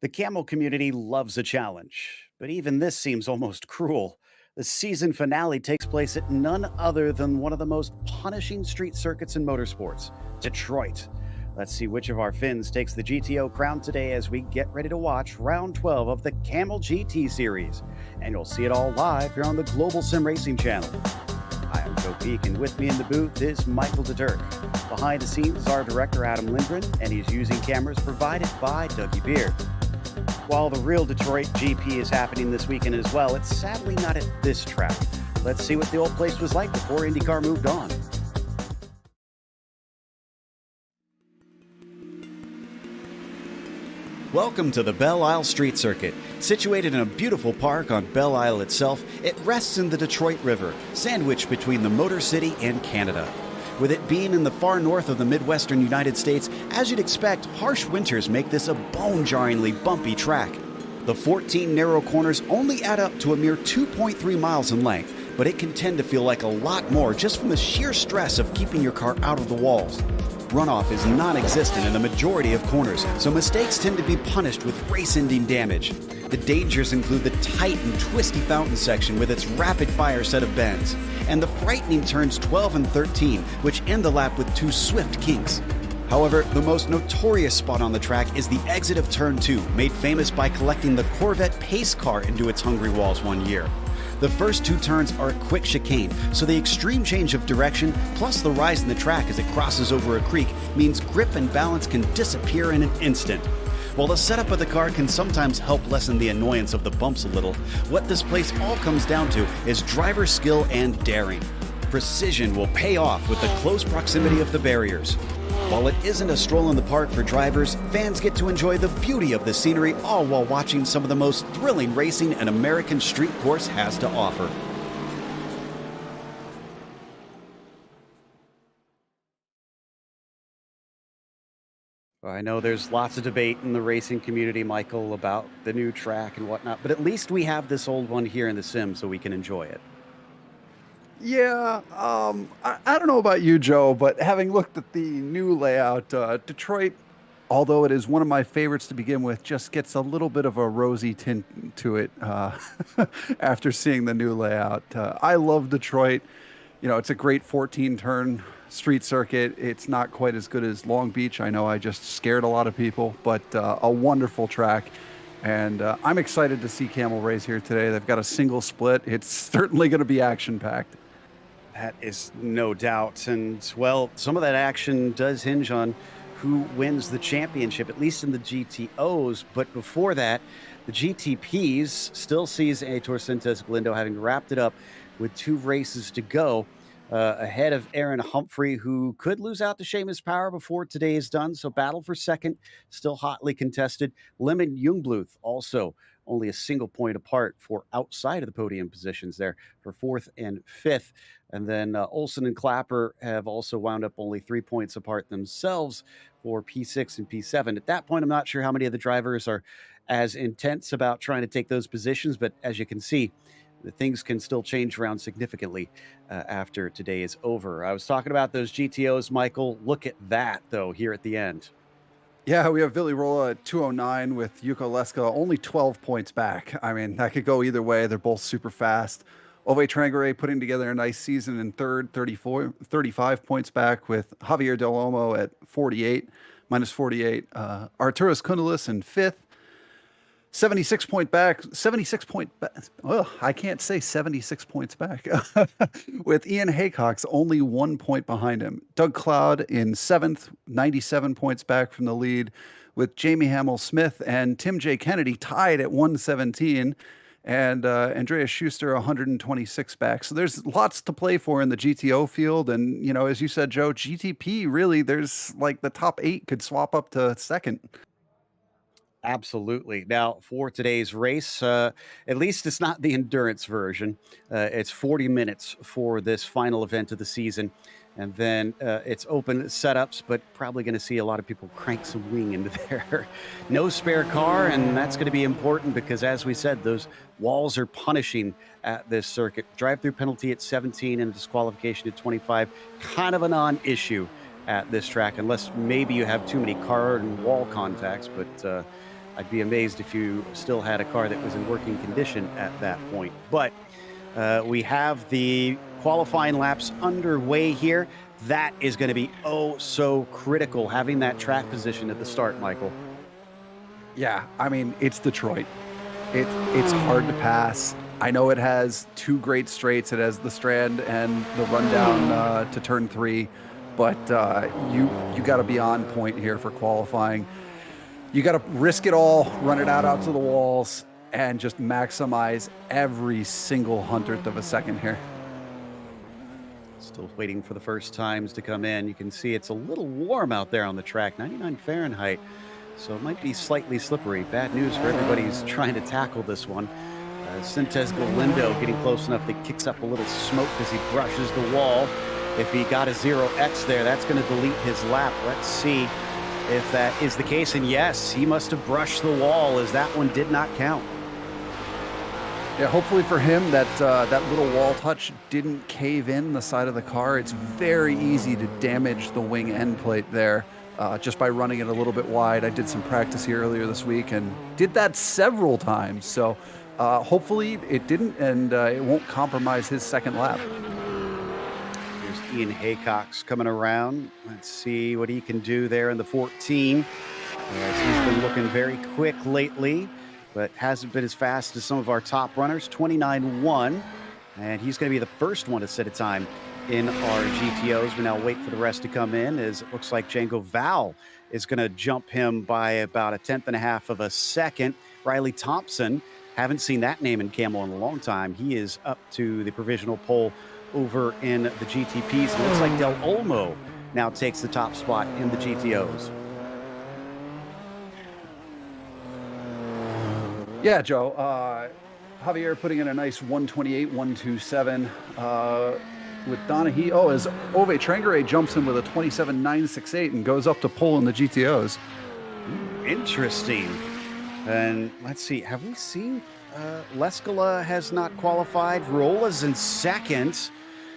The camel community loves a challenge, but even this seems almost cruel. The season finale takes place at none other than one of the most punishing street circuits in motorsports, Detroit. Let's see which of our Finns takes the GTO crown today as we get ready to watch round 12 of the Camel GT series. And you'll see it all live here on the Global SimRacing Channel. I am Joe Peak, and with me in the booth is Michael DeDirk. Behind the scenes is our director, Adam Lindgren, and he's using cameras provided by Dougie Beard. While the real Detroit GP is happening this weekend as well, it's sadly not at this track. Let's see what the old place was like before IndyCar moved on. Welcome to the Belle Isle Street Circuit. Situated in a beautiful park on Belle Isle itself, it rests in the Detroit River, sandwiched between the Motor City and Canada. With it being in the far north of the Midwestern United States, as you'd expect, harsh winters make this a bone-jarringly bumpy track. The 14 narrow corners only add up to a mere 2.3 miles in length, but it can tend to feel like a lot more just from the sheer stress of keeping your car out of the walls. Runoff is non-existent in the majority of corners, so mistakes tend to be punished with race-ending damage. The dangers include the tight and twisty fountain section with its rapid-fire set of bends, and the frightening turns 12 and 13, which end the lap with two swift kinks. However, the most notorious spot on the track is the exit of Turn 2, made famous by collecting the Corvette pace car into its hungry walls one year. The first two turns are a quick chicane, so the extreme change of direction, plus the rise in the track as it crosses over a creek, means grip and balance can disappear in an instant. While the setup of the car can sometimes help lessen the annoyance of the bumps a little, what this place all comes down to is driver skill and daring. Precision will pay off with the close proximity of the barriers. While it isn't a stroll in the park for drivers, fans get to enjoy the beauty of the scenery all while watching some of the most thrilling racing an American street course has to offer. I know there's lots of debate in the racing community, Michael, about the new track and whatnot, but at least we have this old one here in the sim so we can enjoy it. Yeah, I don't know about you, Joe, but having looked at the new layout, Detroit, although it is one of my favorites to begin with, just gets a little bit of a rosy tint to it after seeing the new layout. I love Detroit. You know, it's a great 14-turn street circuit. It's not quite as good as Long Beach. I know I just scared a lot of people, but a wonderful track. And I'm excited to see Camel race here today. They've got a single split. It's certainly going to be action-packed. That is no doubt. And, well, some of that action does hinge on who wins the championship, at least in the GTOs. But before that, the GTPs still sees Aitor Sintes Galindo having wrapped it up with 2 races to go, ahead of Aaron Humphrey, who could lose out to Seamus Power before today is done. So battle for second, still hotly contested. Lemon Jungbluth also only a single point apart for outside of the podium positions there for 4th and 5th. And then Olsen and Clapper have also wound up only 3 points apart themselves for P6 and P7. At that point, I'm not sure how many of the drivers are as intense about trying to take those positions, but as you can see, the things can still change around significantly after today is over. I was talking about those GTOs, Michael. Look at that, though, here at the end. Yeah, we have Billy Rolla at 209 with Yuko Leska only 12 points back. I mean, that could go either way. They're both super fast. Ove Trangere putting together a nice season in third, 35 points back with Javier Del Olmo at 48, minus 48. Arturas Kundalis in 5th. 76 point back, 76 point back. Oh, I can't say 76 points back with Ian Haycox only 1 point behind him. Doug Cloud in 7th, 97 points back from the lead with Jamie Hamill Smith and Tim J. Kennedy tied at 117 and Andreas Schuster 126 back. So there's lots to play for in the GTO field. And, you know, as you said, Joe, GTP really, there's like the top 8 could swap up to second. Absolutely. Now, for today's race, at least it's not the endurance version. It's 40 minutes for this final event of the season. And then it's open setups, but probably going to see a lot of people crank some wing into there. No spare car, and that's going to be important because, as we said, those walls are punishing at this circuit. Drive-through penalty at 17 and disqualification at 25, kind of a non-issue at this track, unless maybe you have too many car and wall contacts, but I'd be amazed if you still had a car that was in working condition at that point. But we have the qualifying laps underway here. That is going to be oh so critical, having that track position at the start, Michael. Yeah, I mean, it's Detroit. It's hard to pass. I know it has two great straights. It has the Strand and the rundown to turn 3, but you got to be on point here for qualifying. You got to risk it all, run it out to the walls, and just maximize every single hundredth of a second here. Still waiting for the first times to come in. You can see it's a little warm out there on the track, 99 Fahrenheit. So it might be slightly slippery. Bad news for everybody who's trying to tackle this one. Sintes Galindo getting close enough that kicks up a little smoke as he brushes the wall. If he got a 0x there, that's going to delete his lap. Let's see if that is the case. And yes, he must have brushed the wall, as that one did not count. Yeah, hopefully for him that little wall touch didn't cave in the side of the car. It's very easy to damage the wing end plate there just by running it a little bit wide. I did some practice here earlier this week and did that several times. So hopefully it didn't, and it won't compromise his second lap. Here's Ian Haycox coming around. Let's see what he can do there in the 14. As he's been looking very quick lately, but hasn't been as fast as some of our top runners. 29.1, and he's going to be the first one to set a time in our GTOs. We now wait for the rest to come in, as it looks like Django Val is going to jump him by about 1/10.5 of a second. Riley Thompson, haven't seen that name in Camel in a long time. He is up to the provisional pole over in the GTPs. It looks like Del Olmo now takes the top spot in the GTOs. Yeah, Joe. Javier putting in a nice 128, 127 with Donahue. Oh, as Ove Trengere jumps in with a 27.968 and goes up to pole in the GTOs. Interesting. And let's see, have we seen Lescala has not qualified. Rola's in second.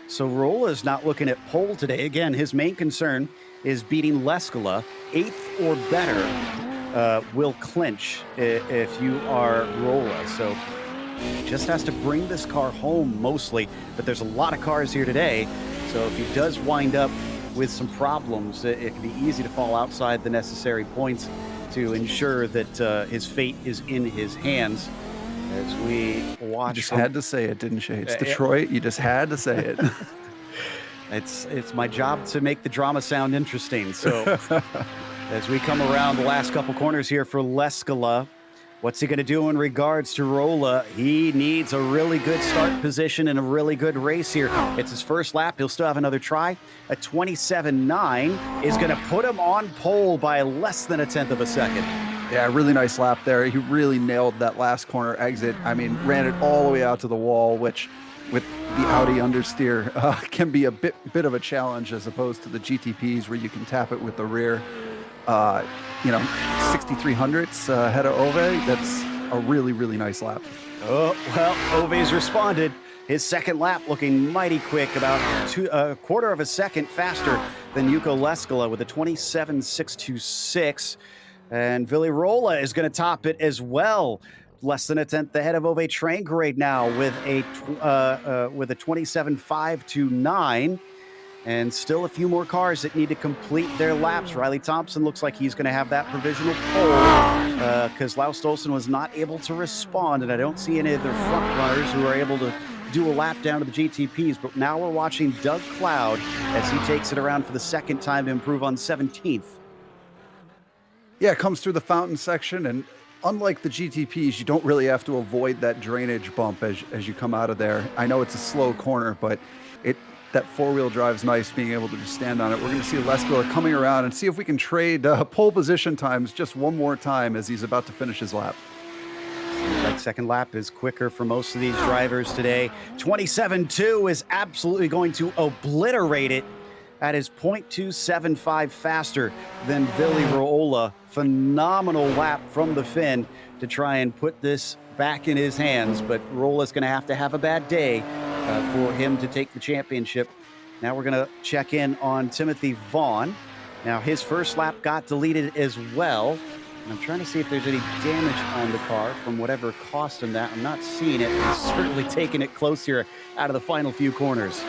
So Rola's not looking at pole today. Again, his main concern is beating Lescala. 8th or better will clinch if you are Rola. So just has to bring this car home mostly, but there's a lot of cars here today. So if he does wind up with some problems, it can be easy to fall outside the necessary points to ensure that his fate is in his hands. As we watch, you just had to say it, didn't you? It's Detroit. You just had to say it. It's my job to make the drama sound interesting. So as we come around the last couple corners here for Lescala, what's he going to do in regards to Rola? He needs a really good start position and a really good race here. It's his first lap. He'll still have another try. A 27.9 is going to put him on pole by less than 1/10 of a second. Yeah, really nice lap there. He really nailed that last corner exit. I mean, ran it all the way out to the wall, which with the Audi understeer can be a bit of a challenge as opposed to the GTPs where you can tap it with the rear. 63 hundredths ahead of Ove. That's a really, really nice lap. Oh, well, Ove's responded. His second lap looking mighty quick, about a quarter of a second faster than Yuko Lescala with a 27.626. And Villy Rola is going to top it as well. Less than 1/10 ahead of Ove Trangrade now with a 27.529. And still a few more cars that need to complete their laps. Riley Thompson looks like he's going to have that provisional pole because Laus Stolson was not able to respond. And I don't see any of their front runners who are able to do a lap down to the GTPs. But now we're watching Doug Cloud as he takes it around for the second time to improve on 17th. Yeah, it comes through the fountain section, and unlike the GTPs, you don't really have to avoid that drainage bump as you come out of there. I know it's a slow corner, but that four-wheel drive's nice, being able to just stand on it. We're going to see Lescala coming around and see if we can trade pole position times just one more time as he's about to finish his lap. Seems like second lap is quicker for most of these drivers today. 27.2 is absolutely going to obliterate it. That is 0.275 faster than Villy Rola. Phenomenal lap from the Finn to try and put this back in his hands, but Rola's going to have a bad day for him to take the championship. Now we're going to check in on Timothy Vaughn. Now his first lap got deleted as well, And I'm trying to see if there's any damage on the car from whatever cost him that. I'm not seeing it. He's certainly taking it close here out of the final few corners.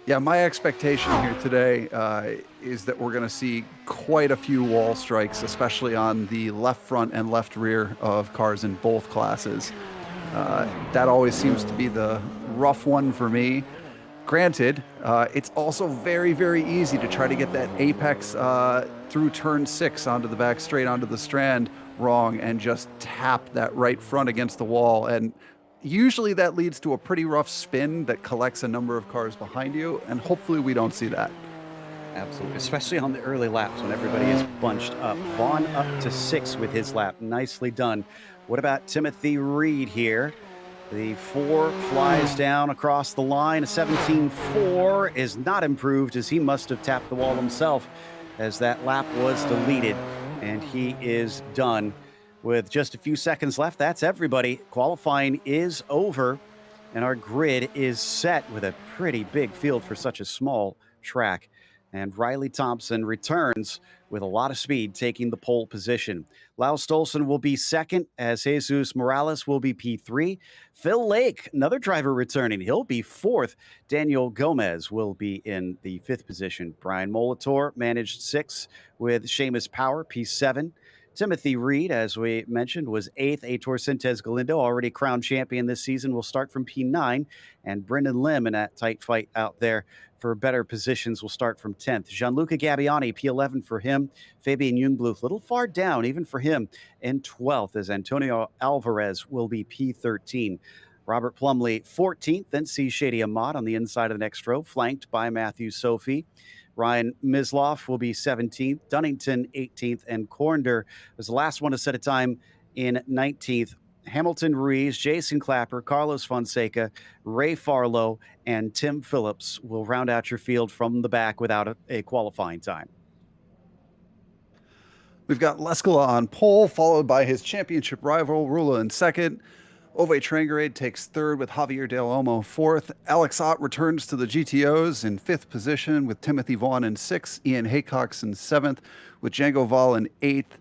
Yeah, my expectation here today is that we're going to see quite a few wall strikes, especially on the left front and left rear of cars in both classes. That always seems to be the rough one for me. Granted, it's also very, very easy to try to get that apex through turn 6 onto the back straight onto the strand wrong and just tap that right front against the wall. And usually that leads to a pretty rough spin that collects a number of cars behind you, and hopefully we don't see that. Absolutely, especially on the early laps when everybody is bunched up. Vaughn up to 6 with his lap. Nicely done. What about Timothy Reed here? The 4 flies down across the line. A 17.4 is not improved, as he must have tapped the wall himself as that lap was deleted, and he is done. With just a few seconds left, that's everybody. Qualifying is over, and our grid is set with a pretty big field for such a small track. And Riley Thompson returns with a lot of speed, taking the pole position. Lau Stolson will be second, as Jesus Morales will be P3. Phil Lake, another driver returning, he'll be fourth. Daniel Gomez will be in the 5th position. Brian Molitor managed 6th with Seamus Power, P7. Timothy Reed, as we mentioned, was 8th. Aitor Sintez Galindo, already crowned champion this season, will start from P9. And Brendan Lim in that tight fight out there for better positions will start from 10th. Gianluca Gabbiani, P11 for him. Fabian Jungbluth, a little far down even for him, in 12th, as Antonio Alvarez will be P13. Robert Plumley, 14th. Then C. Shady Ahmad on the inside of the next row, flanked by Matthew Sophie. Ryan Misloff will be 17th, Dunnington 18th, and Cornder was the last one to set a time in 19th. Hamilton Ruiz, Jason Clapper, Carlos Fonseca, Ray Farlow, and Tim Phillips will round out your field from the back without a qualifying time. We've got Leskala on pole, followed by his championship rival, Rula, in second. Ove Trangarade takes third with Javier Del Olmo fourth. Alex Ott returns to the GTOs in 5th position with Timothy Vaughn in 6th. Ian Haycox in 7th with Django Val in 8th.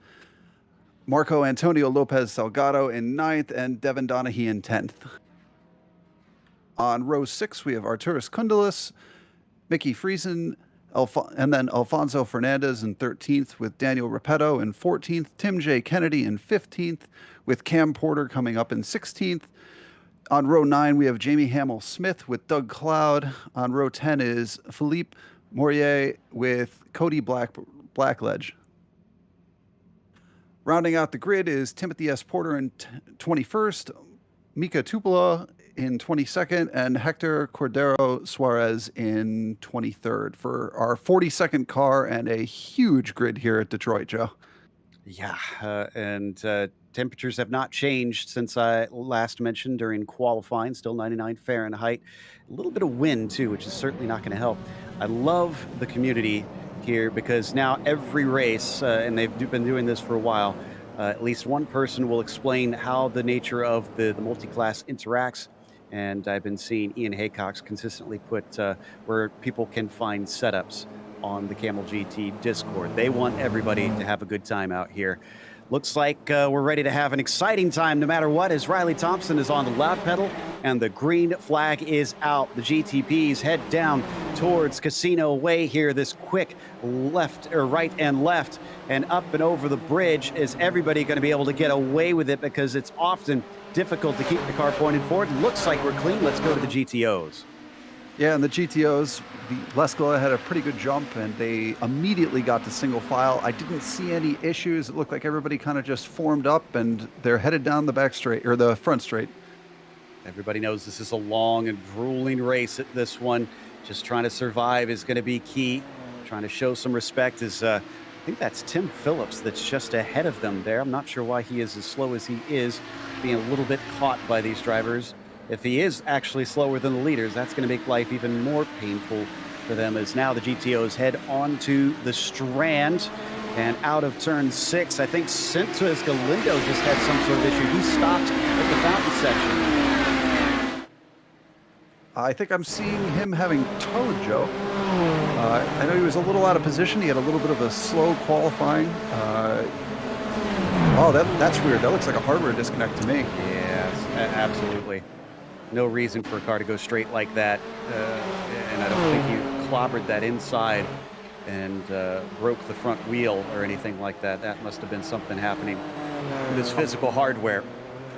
Marco Antonio Lopez Salgado in 9th and Devin Donahue in 10th. On row 6, we have Arturas Kundalis, Mickey Friesen, and then Alfonso Fernandez in 13th with Daniel Repetto in 14th. Tim J. Kennedy in 15th with Cam Porter coming up in 16th. On row 9, we have Jamie Hamill-Smith with Doug Cloud. On row 10 is Philippe Mourier with Cody Blackledge. Rounding out the grid is Timothy S. Porter in 21st, Mika Tupola in 22nd, and Hector Cordero Suarez in 23rd for our 42nd car and a huge grid here at Detroit, Joe. Yeah, and temperatures have not changed since I last mentioned during qualifying. Still 99 Fahrenheit. A little bit of wind, too, which is certainly not going to help. I love the community here because now every race, and they've been doing this for a while, at least one person will explain how the nature of the multi-class interacts. And I've been seeing Ian Haycox consistently put where people can find setups on the Camel GT Discord. They want everybody to have a good time out here. Looks like we're ready to have an exciting time no matter what, as Riley Thompson is on the loud pedal and the green flag is out. The GTPs head down towards Casino Way here. This quick left or right and left and up and over the bridge. Is everybody going to be able to get away with it, because it's often difficult to keep the car pointed forward? Looks like we're clean. Let's go to the GTOs. Yeah, and the GTOs, Leskala had a pretty good jump, and they immediately got to single file. I didn't see any issues. It looked like everybody kind of just formed up, and they're headed down the back straight, or the front straight. Everybody knows this is a long and grueling race at this one. Just trying to survive is going to be key. Trying to show some respect is, I think that's Tim Phillips that's just ahead of them there. I'm not sure why he is as slow as he is, being a little bit caught by these drivers. If he is actually slower than the leaders, that's going to make life even more painful for them, as now the GTOs head onto the strand and out of turn 6. I think Sintez Galindo just had some sort of issue. He stopped at the fountain section. I think I'm seeing him having towed, Joe. I know he was a little out of position. He had a little bit of a slow qualifying. Oh, that's weird. That looks like a hardware disconnect to me. Yes, absolutely. No reason for a car to go straight like that. And I don't think you clobbered that inside and broke the front wheel or anything like that. That must have been something happening with this physical hardware.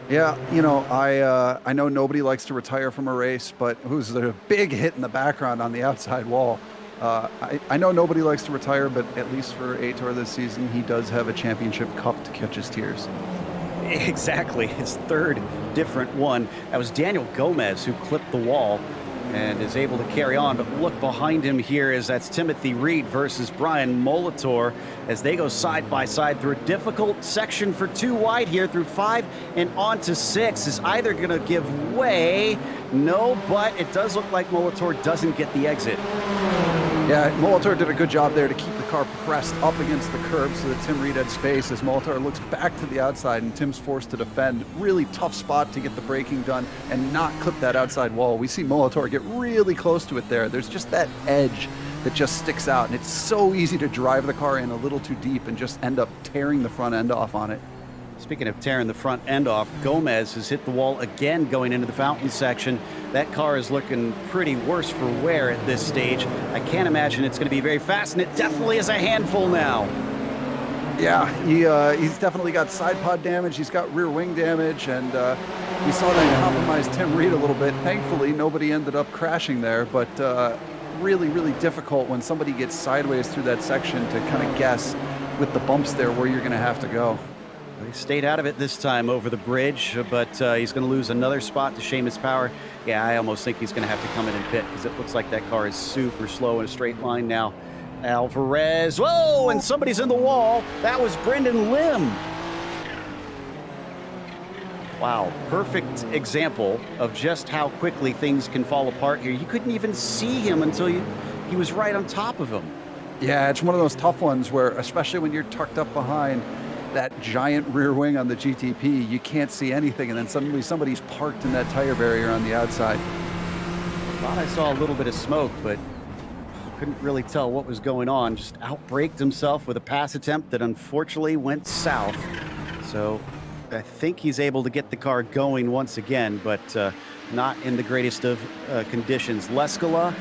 Yeah, you know, I know nobody likes to retire from a race, but who's a big hit in the background on the outside wall. I know nobody likes to retire, but at least for Aitor this season, he does have a championship cup to catch his tears. Exactly, his third different one. That was Daniel Gomez who clipped the wall and is able to carry on. But look behind him here is that's Timothy Reed versus Brian Molitor as they go side by side through a difficult section for 2 wide here through 5 and on to 6. Is either going to give way? No, but it does look like Molitor doesn't get the exit. Yeah, Molitor did a good job there to keep the car pressed up against the curb so that Tim Reed had space as Molitor looks back to the outside and Tim's forced to defend. Really tough spot to get the braking done and not clip that outside wall. We see Molitor get really close to it there. There's just that edge that just sticks out, and it's so easy to drive the car in a little too deep and just end up tearing the front end off on it. Speaking of tearing the front end off, Gomez has hit the wall again going into the fountain section. That car is looking pretty worse for wear at this stage. I can't imagine it's going to be very fast, and it definitely is a handful now. Yeah, he's definitely got side pod damage. He's got rear wing damage, and we saw that compromise Tim Reed a little bit. Thankfully, nobody ended up crashing there, but really, really difficult when somebody gets sideways through that section to kind of guess with the bumps there where you're going to have to go. He stayed out of it this time over the bridge, but he's going to lose another spot to Seamus Power. Yeah, I almost think he's going to have to come in and pit because it looks like that car is super slow in a straight line now. Alvarez, whoa, and somebody's in the wall. That was Brendan Lim. Wow, perfect example of just how quickly things can fall apart here. You couldn't even see him until he was right on top of him. Yeah, it's one of those tough ones where, especially when you're tucked up behind that giant rear wing on the GTP, you can't see anything, and then suddenly somebody's parked in that tire barrier on the outside. Thought I saw a little bit of smoke, but couldn't really tell what was going on. Just outbraked himself with a pass attempt that unfortunately went south. So I think he's able to get the car going once again, but not in the greatest of conditions. Lescala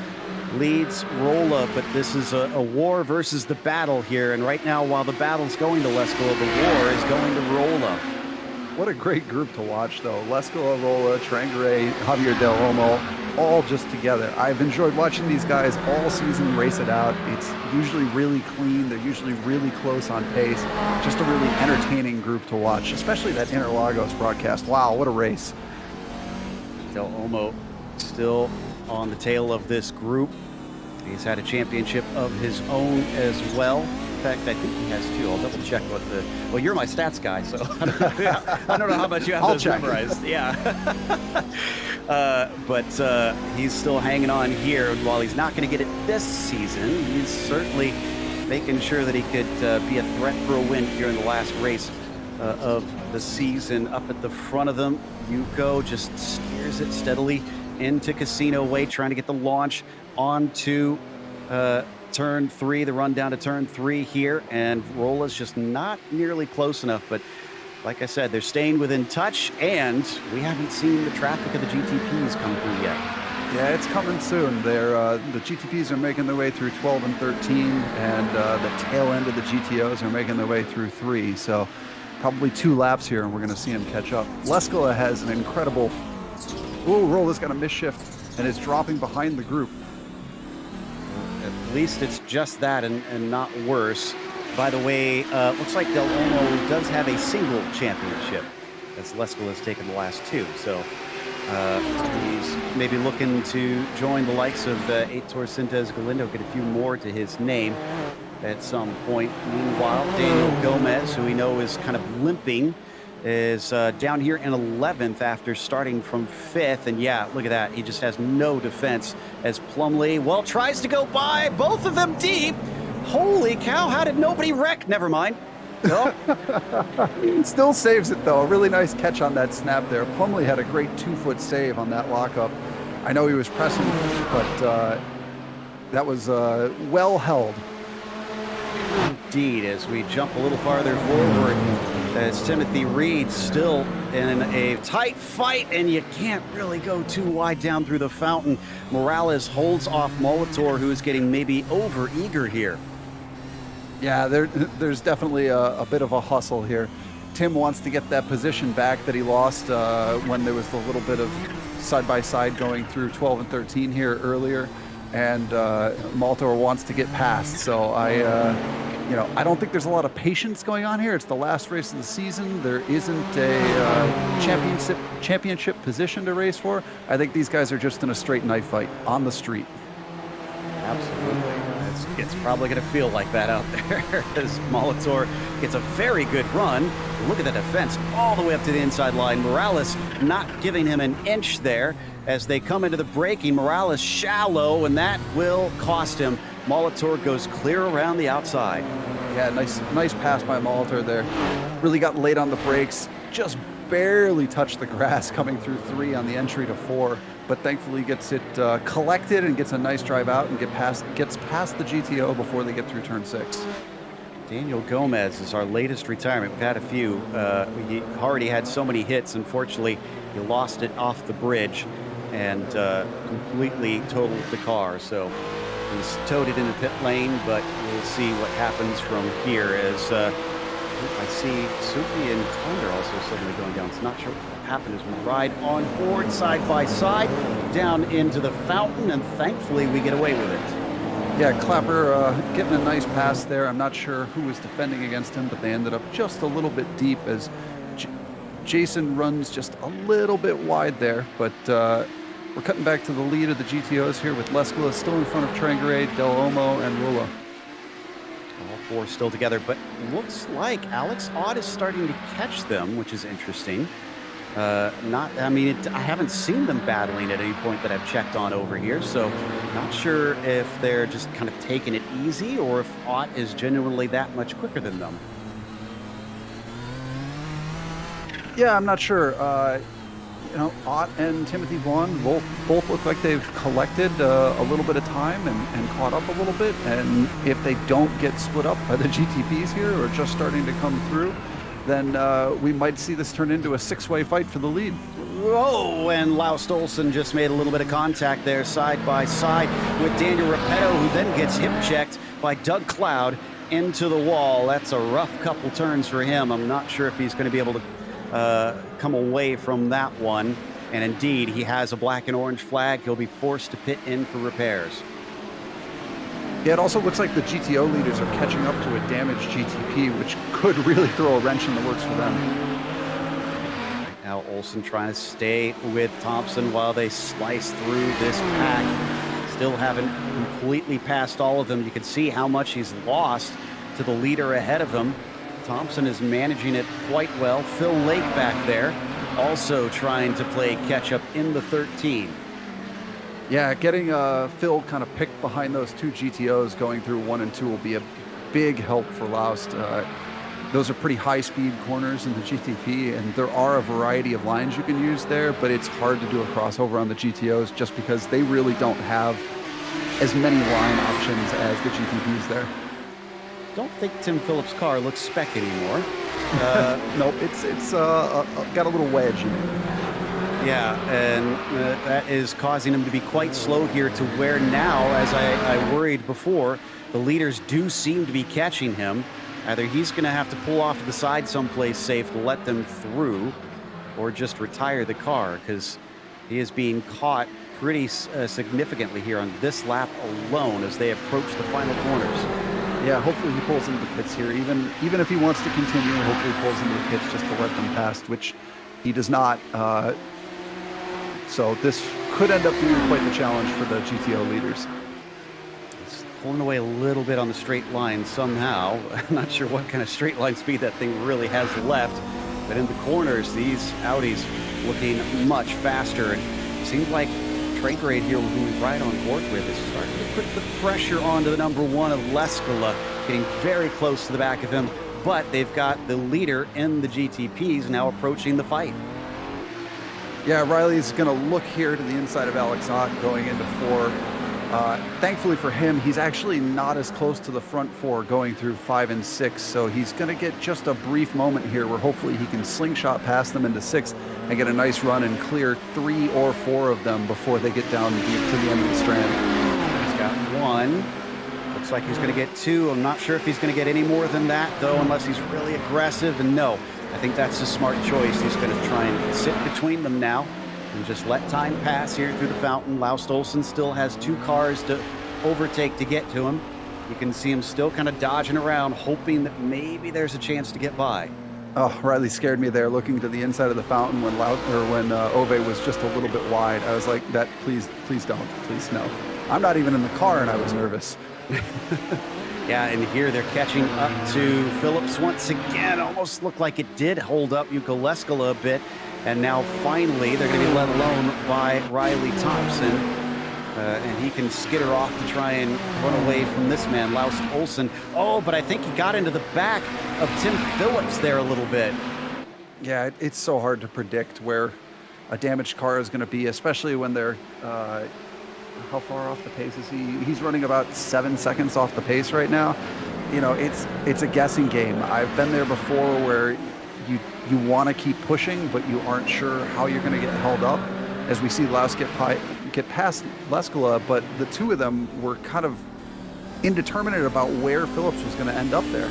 leads Rolla, but this is a war versus the battle here. And right now, while the battle's going to Lescala, the war is going to Rolla. What a great group to watch, though. Lescala, Rolla, Trangaray, Javier Del Olmo, all just together. I've enjoyed watching these guys all season race it out. It's usually really clean. They're usually really close on pace. Just a really entertaining group to watch, especially that Interlagos broadcast. Wow, what a race. Del Olmo still on the tail of this group. He's had a championship of his own as well. In fact, I think he has two. I'll double check what well, you're my stats guy, so I don't know how much you have those memorized. Yeah. But he's still hanging on here. While he's not going to get it this season, he's certainly making sure that he could be a threat for a win here in the last race of the season. Up at the front of them, Yuko just steers it steadily into Casino Way, trying to get the launch onto turn 3, the run down to turn 3 here, and Rolla's just not nearly close enough. But like I said, they're staying within touch, and we haven't seen the traffic of the GTPs come through yet. Yeah, it's coming soon. The GTPs are making their way through 12 and 13, and the tail end of the GTOs are making their way through 3. So probably 2 laps here, and we're going to see them catch up. Lescala has an incredible... Ooh, Rolla's got a misshift and is dropping behind the group. At least it's just that and not worse. By the way, looks like Del Olmo does have a single championship, as Lescala has taken the last 2. So he's maybe looking to join the likes of Aitor Sintes Galindo, get a few more to his name at some point. Meanwhile, Daniel Gomez, who we know is kind of limping, is down here in 11th after starting from 5th. And yeah, look at that. He just has no defense as Plumlee, well, tries to go by. Both of them deep. Holy cow, how did nobody wreck? Never mind. Nope. Still saves it, though. A really nice catch on that snap there. Plumlee had a great 2-foot save on that lockup. I know he was pressing, but that was well held. indeed. As we jump a little farther forward, as Timothy Reed's still in a tight fight, and you can't really go too wide down through the fountain. Morales holds off Molitor, who is getting maybe over-eager here. Yeah, there's definitely a bit of a hustle here. Tim wants to get that position back that he lost when there was a little bit of side-by-side going through 12 and 13 here earlier, and Molitor wants to get past. So I don't think there's a lot of patience going on here. It's the last race of the season. There isn't a championship position to race for. I think these guys are just in a straight knife fight on the street. Absolutely. It's probably going to feel like that out there as Molitor gets a very good run. Look at the defense all the way up to the inside line. Morales not giving him an inch there as they come into the braking. Morales shallow, and that will cost him. Molitor goes clear around the outside. Yeah, nice pass by Molitor there. Really got late on the brakes, just barely touched the grass coming through 3 on the entry to 4, but thankfully gets it collected and gets a nice drive out and gets past the GTO before they get through turn 6. Daniel Gomez is our latest retirement. We've had a few. He already had so many hits. Unfortunately, he lost it off the bridge and completely totaled the car. So he's towed it in the pit lane, but we'll see what happens from here as I see Sufi and Thunder also suddenly going down. So not sure what happened as we ride on board side by side down into the fountain, and thankfully we get away with it. Yeah, Clapper getting a nice pass there. I'm not sure who was defending against him, but they ended up just a little bit deep as Jason runs just a little bit wide there. But we're cutting back to the lead of the GTOs here with Lescala still in front of Trangere, Del Olmo, and Rula. All 4 still together, but looks like Alex Ott is starting to catch them, which is interesting. I haven't seen them battling at any point that I've checked on over here, so not sure if they're just kind of taking it easy or if Ott is genuinely that much quicker than them. Yeah, I'm not sure. Ott and Timothy Vaughn both look like they've collected a little bit of time and caught up a little bit, and if they don't get split up by the GTPs here or just starting to come through, then we might see this turn into a 6-way fight for the lead. Whoa, and Laust Olsen just made a little bit of contact there side by side with Daniel Repetto, who then gets hip checked by Doug Cloud into the wall. That's a rough couple turns for him. I'm not sure if he's going to be able to come away from that one. And indeed, he has a black and orange flag. He'll be forced to pit in for repairs. Yeah, it also looks like the GTO leaders are catching up to a damaged GTP, which could really throw a wrench in the works for them. Now Olsen trying to stay with Thompson while they slice through this pack. Still haven't completely passed all of them. You can see how much he's lost to the leader ahead of him. Thompson is managing it quite well. Phil Lake back there also trying to play catch up in the 13. Yeah, getting Phil kind of picked behind those 2 GTOs going through 1 and 2 will be a big help for Laust. Those are pretty high-speed corners in the GTP, and there are a variety of lines you can use there, but it's hard to do a crossover on the GTOs just because they really don't have as many line options as the GTPs there. Don't think Tim Phillips' car looks spec anymore. Nope, it's got a little wedge in it. Yeah, and that is causing him to be quite slow here to where now, as I worried before, the leaders do seem to be catching him. Either he's going to have to pull off to the side someplace safe to let them through, or just retire the car, because he is being caught pretty significantly here on this lap alone as they approach the final corners. Yeah, hopefully he pulls into the pits here. Even if he wants to continue, hopefully he pulls into the pits just to let them past, which he does not. So this could end up being quite the challenge for the GTO leaders. It's pulling away a little bit on the straight line somehow. I'm not sure what kind of straight line speed that thing really has left. But in the corners, these Audis looking much faster. And it seems like Trade here, who we ride on board with, is starting to put the pressure onto the number 1 of Lescala, getting very close to the back of him. But they've got the leader in the GTPs now approaching the fight. Yeah, Riley's going to look here to the inside of Alex Ott going into 4. Thankfully for him, he's actually not as close to the front four going through 5 and 6, so he's going to get just a brief moment here where hopefully he can slingshot past them into 6 and get a nice run and clear 3 or 4 of them before they get down to the end of the strand. He's got 1. Looks like he's going to get 2. I'm not sure if he's going to get any more than that, though, unless he's really aggressive. And no, I think that's a smart choice. He's going to try and sit between them now and just let time pass here through the fountain. Laust Olsen still has 2 cars to overtake to get to him. You can see him still kind of dodging around, hoping that maybe there's a chance to get by. Oh, Riley scared me there, looking to the inside of the fountain when Ove was just a little bit wide. I was like, "That, please don't, please no." I'm not even in the car, and I was nervous. Yeah, and here they're catching up to Phillips once again. Almost looked like it did hold up Jukka Leskala a bit. And now finally they're going to be let alone by Riley Thompson. And he can skitter off to try and run away from this man, Laust Olsen. Oh, but I think he got into the back of Tim Phillips there a little bit. Yeah, it's so hard to predict where a damaged car is going to be, especially when they're... how far off the pace is he? He's running about 7 seconds off the pace right now. You know, it's a guessing game. I've been there before where you want to keep pushing, but you aren't sure how you're going to get held up. As we see Laust get past Leskala, but the 2 of them were kind of indeterminate about where Phillips was going to end up there.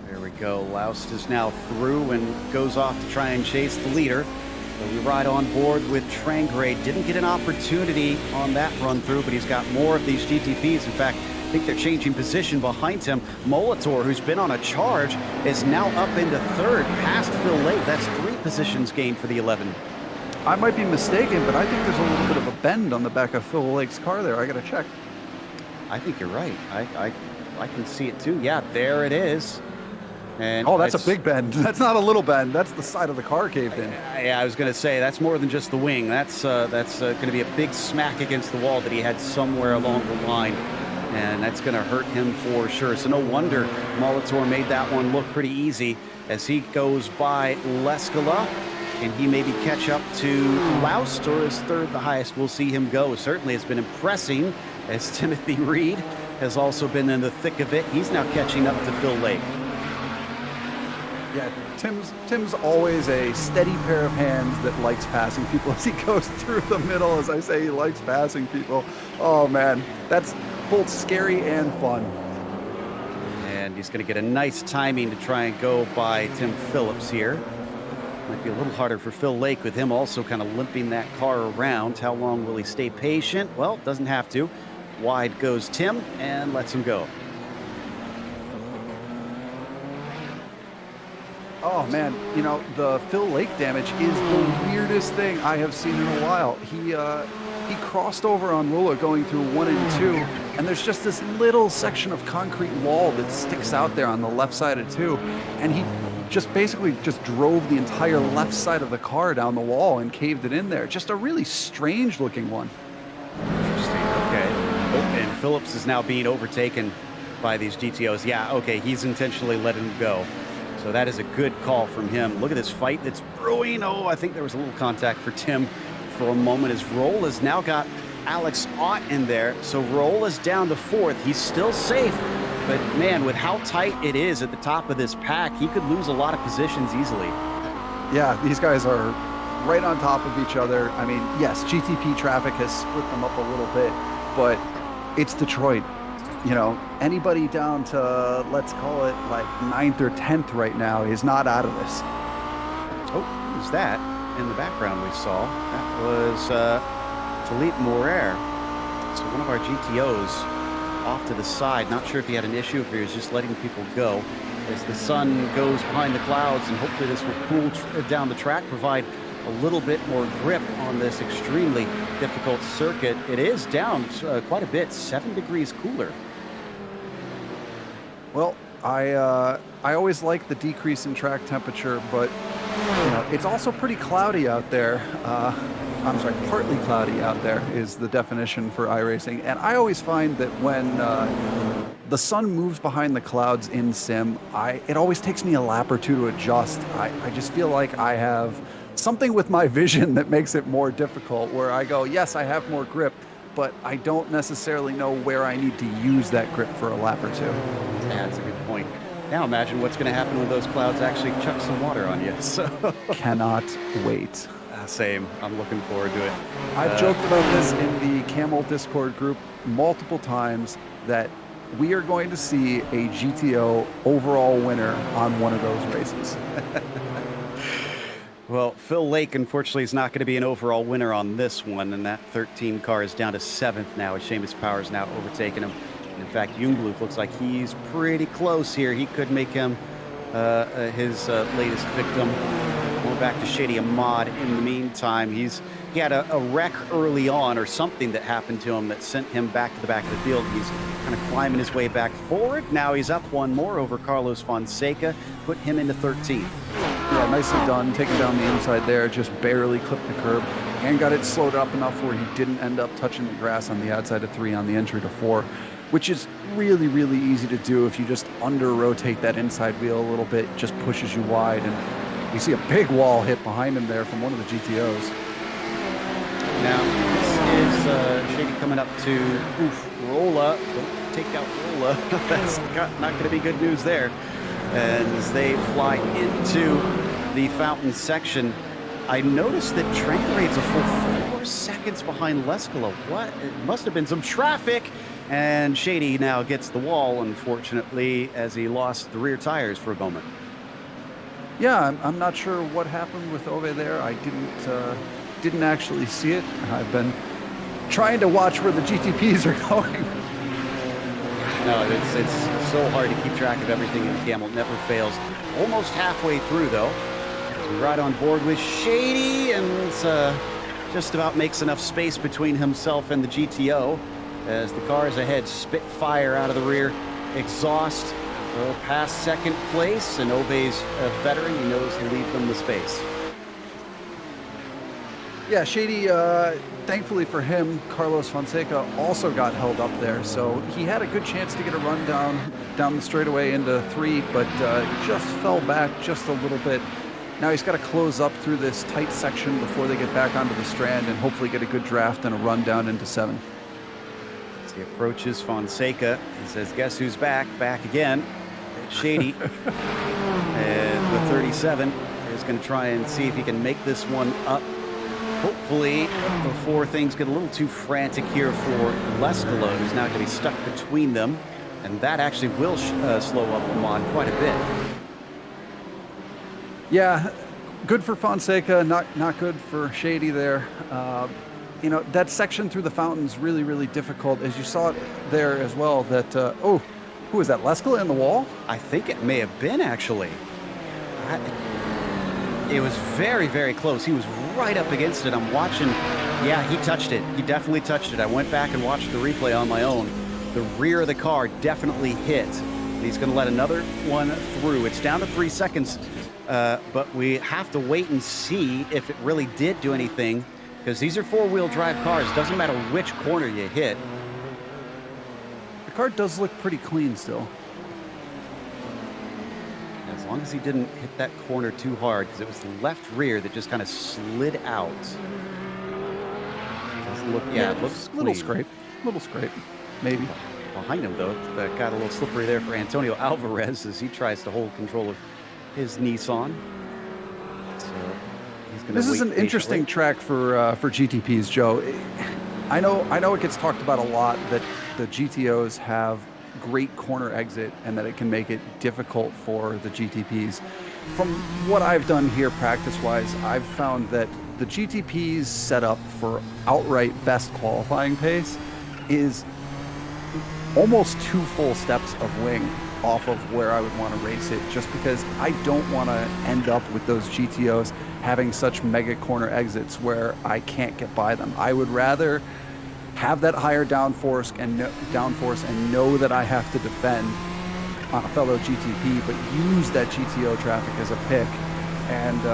There we go. Laust is now through and goes off to try and chase the leader. So we ride on board with Trangray. Didn't get an opportunity on that run through, but he's got more of these GTPs. In fact, I think they're changing position behind him. Molitor, who's been on a charge, is now up into 3rd, past Phil Lake. That's 3 positions gained for the 11. I might be mistaken, but I think there's a little bit of a bend on the back of Phil Lake's car there. I got to check. I think you're right. I can see it too. Yeah, there it is. And oh, that's a big bend. That's not a little bend. That's the side of the car caved in. Yeah, I was going to say, that's more than just the wing. That's going to be a big smack against the wall that he had somewhere along the line. And that's going to hurt him for sure. So no wonder Molitor made that one look pretty easy as he goes by Leskala. Can he maybe catch up to Laust, or is 3rd the highest we'll see him go? Certainly has been impressing, as Timothy Reed has also been in the thick of it. He's now catching up to Phil Lake. Yeah, Tim's always a steady pair of hands that likes passing people as he goes through the middle. As I say, he likes passing people. Oh, man, that's both scary and fun. And he's going to get a nice timing to try and go by Tim Phillips here. Might be a little harder for Phil Lake with him also kind of limping that car around. How long will he stay patient? Well, doesn't have to. Wide goes Tim and lets him go. Oh, man, you know, the Phil Lake damage is the weirdest thing I have seen in a while. He crossed over on Rolla going through 1 and 2, and there's just this little section of concrete wall that sticks out there on the left side of 2, and he just basically just drove the entire left side of the car down the wall and caved it in there. Just a really strange looking one. Interesting, okay. Oh, and Phillips is now being overtaken by these GTOs. Yeah, okay, he's intentionally letting him go. So that is a good call from him. Look at this fight that's brewing. Oh, I think there was a little contact for Tim for a moment as Roll has now got Alex Ott in there. So Roll is down to 4th. He's still safe, but man, with how tight it is at the top of this pack, he could lose a lot of positions easily. Yeah, these guys are right on top of each other. I mean, yes, GTP traffic has split them up a little bit, but it's Detroit. You know, anybody down to, let's call it like 9th or 10th right now is not out of this. Oh, who's that in the background we saw? That was Talit Morer. So one of our GTOs off to the side. Not sure if he had an issue, if he was just letting people go. As the sun goes behind the clouds, and hopefully this will cool down the track, provide a little bit more grip on this extremely difficult circuit. It is down quite a bit, 7 degrees cooler. Well, I always like the decrease in track temperature, but you know, it's also pretty cloudy out there. I'm sorry, partly cloudy out there is the definition for iRacing. And I always find that when the sun moves behind the clouds in sim, it always takes me a lap or 2 to adjust. I just feel like I have something with my vision that makes it more difficult, where I go, yes, I have more grip, but I don't necessarily know where I need to use that grip for a lap or two. Yeah, that's a good point. Now imagine what's going to happen when those clouds actually chuck some water on you. So Cannot wait. same. I'm looking forward to it. I've joked about this in the Camel Discord group multiple times that we are going to see a GTO overall winner on one of those races. Well, Phil Lake, unfortunately, is not going to be an overall winner on this one, and that 13 car is down to 7th now, as Seamus Power's now overtaken him. In fact, Jungbluth looks like he's pretty close here. He could make him his latest victim. Going back to Shady Ahmad in the meantime. He had a wreck early on or something that happened to him that sent him back to the back of the field. He's kind of climbing his way back forward. Now he's up one more over Carlos Fonseca, put him into 13th. Yeah, nicely done. Taking down the inside there, just barely clipped the curb and got it slowed up enough where he didn't end up touching the grass on the outside of 3 on the entry to 4, which is really, really easy to do if you just under-rotate that inside wheel a little bit. It just pushes you wide, and you see a big wall hit behind him there from one of the GTOs. Now, this is Shady coming up to Rolla. Don't take out Rolla. That's not going to be good news there. And as they fly into the fountain section, I noticed that Tranquerade's a full 4 seconds behind Leskala. What? It must have been some traffic. And Shady now gets the wall, unfortunately, as he lost the rear tires for a moment. Yeah, I'm not sure what happened with Ove there. I didn't actually see it. I've been trying to watch where the GTPs are going. No, it's so hard to keep track of everything in the Camel. It never fails. Almost halfway through, though. As we ride on board with Shady, and just about makes enough space between himself and the GTO. As the cars ahead spit fire out of the rear exhaust. Past second place, and Ove's a veteran. He knows to leave them the space. Yeah, Shady, thankfully for him, Carlos Fonseca also got held up there, so he had a good chance to get a run down the straightaway into 3, but just fell back just a little bit. Now he's got to close up through this tight section before they get back onto the strand and hopefully get a good draft and a run down into 7. As he approaches Fonseca, he says, guess who's back? Back again. It's Shady. And the 37 is going to try and see if he can make this one up. Hopefully, before things get a little too frantic here for Leskala, who's now going to be stuck between them. And that actually will slow up Ahmad quite a bit. Yeah, good for Fonseca, not good for Shady there. You know, that section through the fountain's really, really difficult. As you saw it there as well, that, oh, who is that, Leskala in the wall? I think it may have been, actually. It was very, very close. He was right up against it. I'm watching. Yeah, he touched it. He definitely touched it. I went back and watched the replay on my own. The rear of the car definitely hit. He's going to let another one through. It's down to 3 seconds, but we have to wait and see if it really did do anything, because these are 4-wheel drive cars. Doesn't matter which corner you hit. The car does look pretty clean still. As long as he didn't hit that corner too hard, because it was the left rear that just kind of slid out. It looks clean. Little scrape, maybe. Behind him, though, that got a little slippery there for Antonio Alvarez as he tries to hold control of his Nissan. So he's going to This is an interesting track for GTPs, Joe. I know it gets talked about a lot that the GTOs have great corner exit and that it can make it difficult for the GTPs. From what I've done here practice-wise, I've found that the GTP's setup for outright best qualifying pace is almost 2 full steps of wing off of where I would want to race it, just because I don't want to end up with those GTOs having such mega corner exits where I can't get by them. I would rather have that higher downforce and know that I have to defend on a fellow GTP, but use that GTO traffic as a pick, and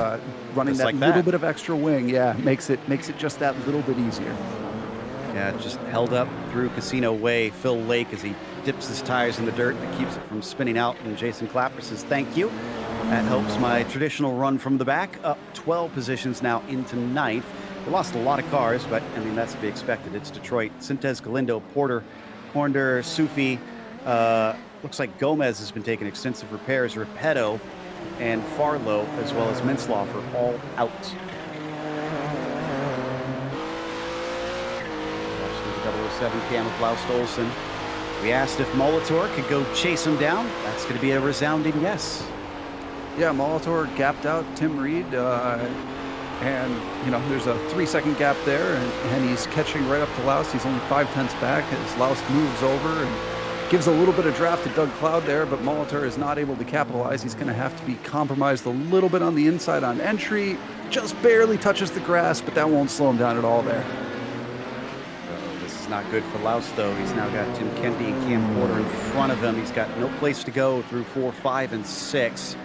running that little bit of extra wing, makes it just that little bit easier. Yeah, just held up through Casino Way. Phil Lake, as he dips his tires in the dirt, that keeps it from spinning out. And Jason Clapper says, thank you. That helps my traditional run from the back. Up 12 positions now into 9th. We lost a lot of cars, but I mean, that's to be expected. It's Detroit. Sintez, Galindo, Porter, Cornder, Sufi. Looks like Gomez has been taking extensive repairs. Repetto and Farlow, as well as Minslaw, are all out. 007 cam of Laust Olsen. We asked if Molitor could go chase him down. That's going to be a resounding yes. Yeah, Molitor gapped out Tim Reed, and, you know, there's a 3-second gap there, and he's catching right up to Laust. He's only 5/10 back as Laust moves over and gives a little bit of draft to Doug Cloud there, but Molitor is not able to capitalize. He's going to have to be compromised a little bit on the inside on entry. Just barely touches the grass, but that won't slow him down at all there. This is not good for Laust, though. He's now got Tim Kennedy and Cam Porter in front of him. He's got no place to go through 4, 5, and 6.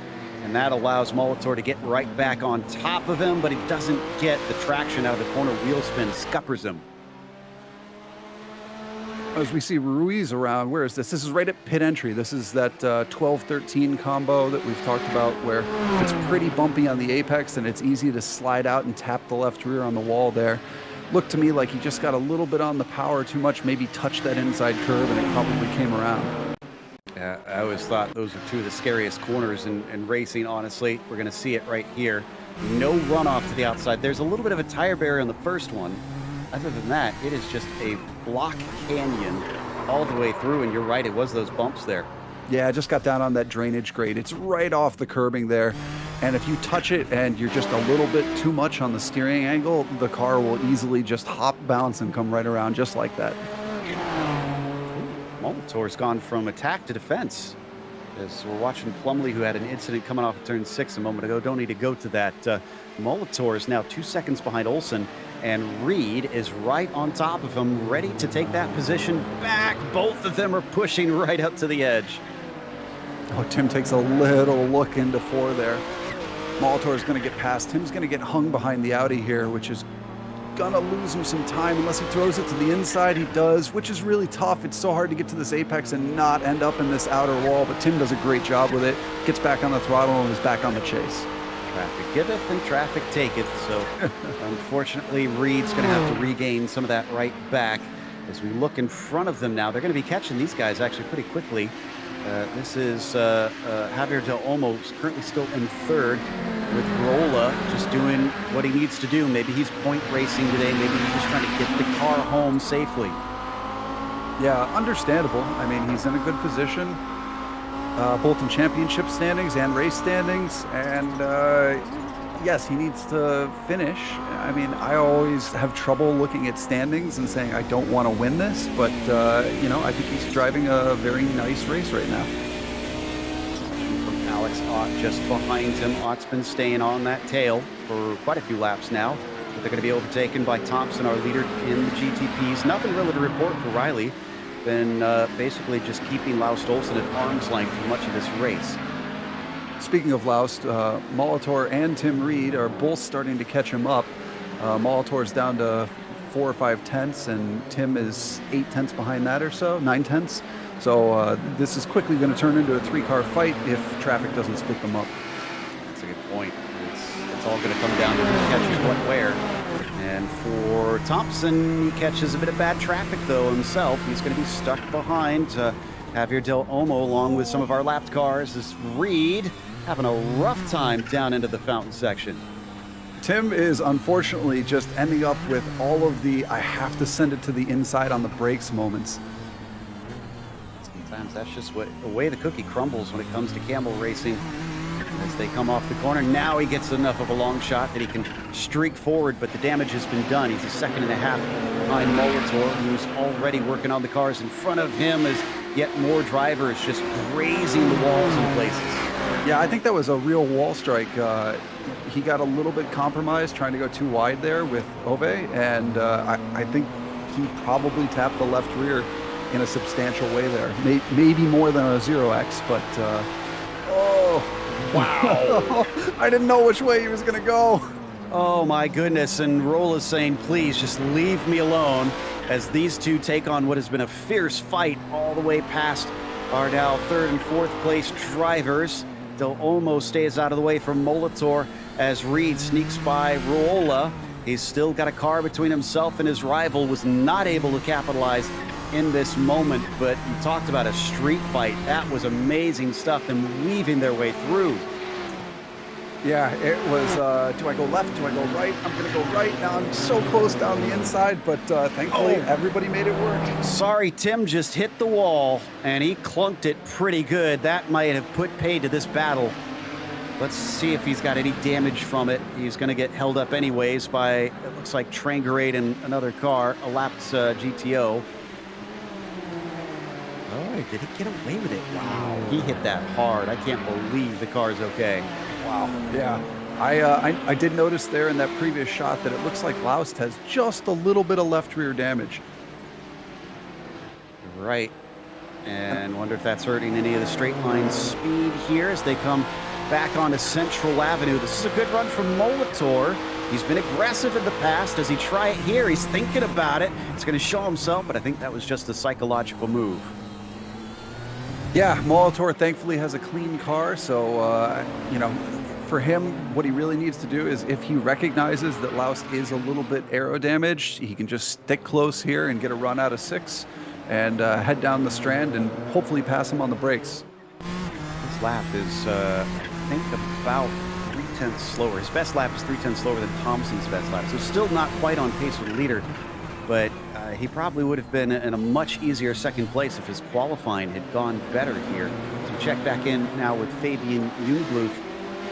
And that allows Molitor to get right back on top of him, but he doesn't get the traction out of the corner wheel spin, scuppers him. As we see Ruiz around, where is this? This is right at pit entry. This is that 12-13 combo that we've talked about where it's pretty bumpy on the apex and it's easy to slide out and tap the left rear on the wall there. Looked to me like he just got a little bit on the power too much, maybe touched that inside curve, and it probably came around. I always thought those were two of the scariest corners in racing, honestly. We're going to see it right here. No runoff to the outside. There's a little bit of a tire barrier on the first one. Other than that, it is just a block canyon all the way through, and you're right, it was those bumps there. Yeah, I just got down on that drainage grade. It's right off the curbing there, and if you touch it and you're just a little bit too much on the steering angle, the car will easily just hop, bounce, and come right around just like that. Molitor's gone from attack to defense. As we're watching Plumley, who had an incident coming off of turn 6 a moment ago. Don't need to go to that. Molitor is now 2 seconds behind Olsen, and Reed is right on top of him, ready to take that position back. Both of them are pushing right up to the edge. Oh, Tim takes a little look into 4 there. Molitor is going to get past. Tim's going to get hung behind the Audi here, which is going to lose him some time unless he throws it to the inside. He does, which is really tough. It's so hard to get to this apex and not end up in this outer wall, but Tim does a great job with it. Gets back on the throttle and is back on the chase. Traffic giveth and traffic taketh. So unfortunately, Reed's going to have to regain some of that right back. As we look in front of them now, they're going to be catching these guys actually pretty quickly. This is Javier Del Olmo, currently still in 3rd, with Rolla just doing what he needs to do. Maybe he's point racing today. Maybe he's just trying to get the car home safely. Yeah, understandable. I mean, he's in a good position, both in championship standings and race standings. And yes, he needs to finish. I mean, I always have trouble looking at standings and saying I don't want to win this, but you know, I think he's driving a very nice race right now. From Alex Ott just behind him. Ott's been staying on that tail for quite a few laps now, but they're going to be overtaken by Thompson, our leader in the GTPs. Nothing really to report for Riley. Been basically just keeping Laust Olsen at arm's length for much of this race. Speaking of Laust, Molitor and Tim Reed are both starting to catch him up. Molitor's down to 4 or 5 tenths, and Tim is 8 tenths behind that or so, 9 tenths. So this is quickly going to turn into a 3-car fight if traffic doesn't split them up. That's a good point. It's all going to come down to who catches what where. And for Thompson, he catches a bit of bad traffic, though, himself. He's going to be stuck behind Javier Del Olmo, along with some of our lapped cars, as Reed having a rough time down into the fountain section. Tim is unfortunately just ending up with all of the I have to send it to the inside on the brakes moments. Sometimes that's just the way the cookie crumbles when it comes to camel racing. As they come off the corner, now he gets enough of a long shot that he can streak forward, but the damage has been done. He's a 1.5 seconds behind Molitor, who's already working on the cars in front of him, as yet more drivers just grazing the walls in places. Yeah, I think that was a real wall strike. He got a little bit compromised trying to go too wide there with Ove, and I think he probably tapped the left rear in a substantial way there. Maybe more than a 0x, but oh, wow. I didn't know which way he was going to go. Oh my goodness, and Rolla's saying, please just leave me alone, as these two take on what has been a fierce fight all the way past our now 3rd and 4th place drivers. Del Olmo stays out of the way from Molitor as Reed sneaks by Rolla, He's still got a car between himself and his rival, was not able to capitalize in this moment, but you talked about a street fight. That was amazing stuff, them weaving their way through. Yeah, it was, do I go left, do I go right? I'm gonna go right. Now I'm so close down the inside, but thankfully everybody made it work. Sorry, Tim just hit the wall, and he clunked it pretty good. That might have put paid to this battle. Let's see if he's got any damage from it. He's gonna get held up anyways by, it looks like Trangerade and another car, a lapped GTO. Oh, did he get away with it? Wow, he hit that hard. I can't believe the car's okay. Wow, yeah. I did notice there in that previous shot that it looks like Laust has just a little bit of left rear damage. Right, and wonder if that's hurting any of the straight line speed here as they come back onto Central Avenue. This is a good run from Molitor. He's been aggressive in the past. Does he try it here? He's thinking about it. It's going to show himself, but I think that was just a psychological move. Yeah, Molitor thankfully has a clean car, so, you know, for him, what he really needs to do is if he recognizes that Laust is a little bit aero damaged, he can just stick close here and get a run out of 6 and head down the strand and hopefully pass him on the brakes. This lap is, I think, about 3/10 slower. His best lap is 3/10 slower than Thompson's best lap, so still not quite on pace with the leader. But he probably would have been in a much easier second place if his qualifying had gone better here. So check back in now with Fabian Jungbluth.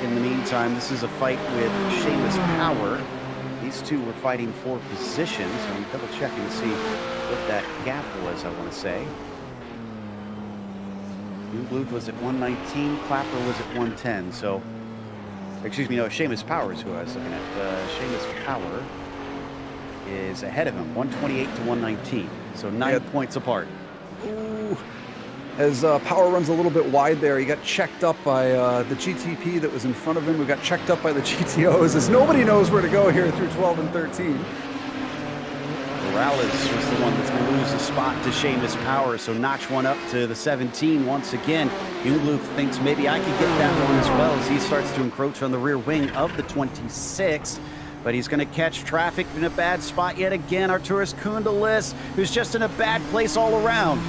In the meantime, this is a fight with Seamus Power. These two were fighting for positions. So I'm double checking to see what that gap was, I want to say. Jungbluth was at 119, Clapper was at 110. So, excuse me, no, Seamus Power is who I was looking at. Seamus Power is ahead of him, 128 to 119, so 9 points apart. Ooh. As Power runs a little bit wide there, he got checked up by the GTP that was in front of him, who got checked up by the GTOs, as nobody knows where to go here through 12 and 13. Morales was the one that's going to lose a spot to Seamus Power, so notch one up to the 17 once again. Jungbluth thinks maybe I could get that one as well as he starts to encroach on the rear wing of the 26. But he's going to catch traffic in a bad spot yet again. Arturas Kundalis, who's just in a bad place all around.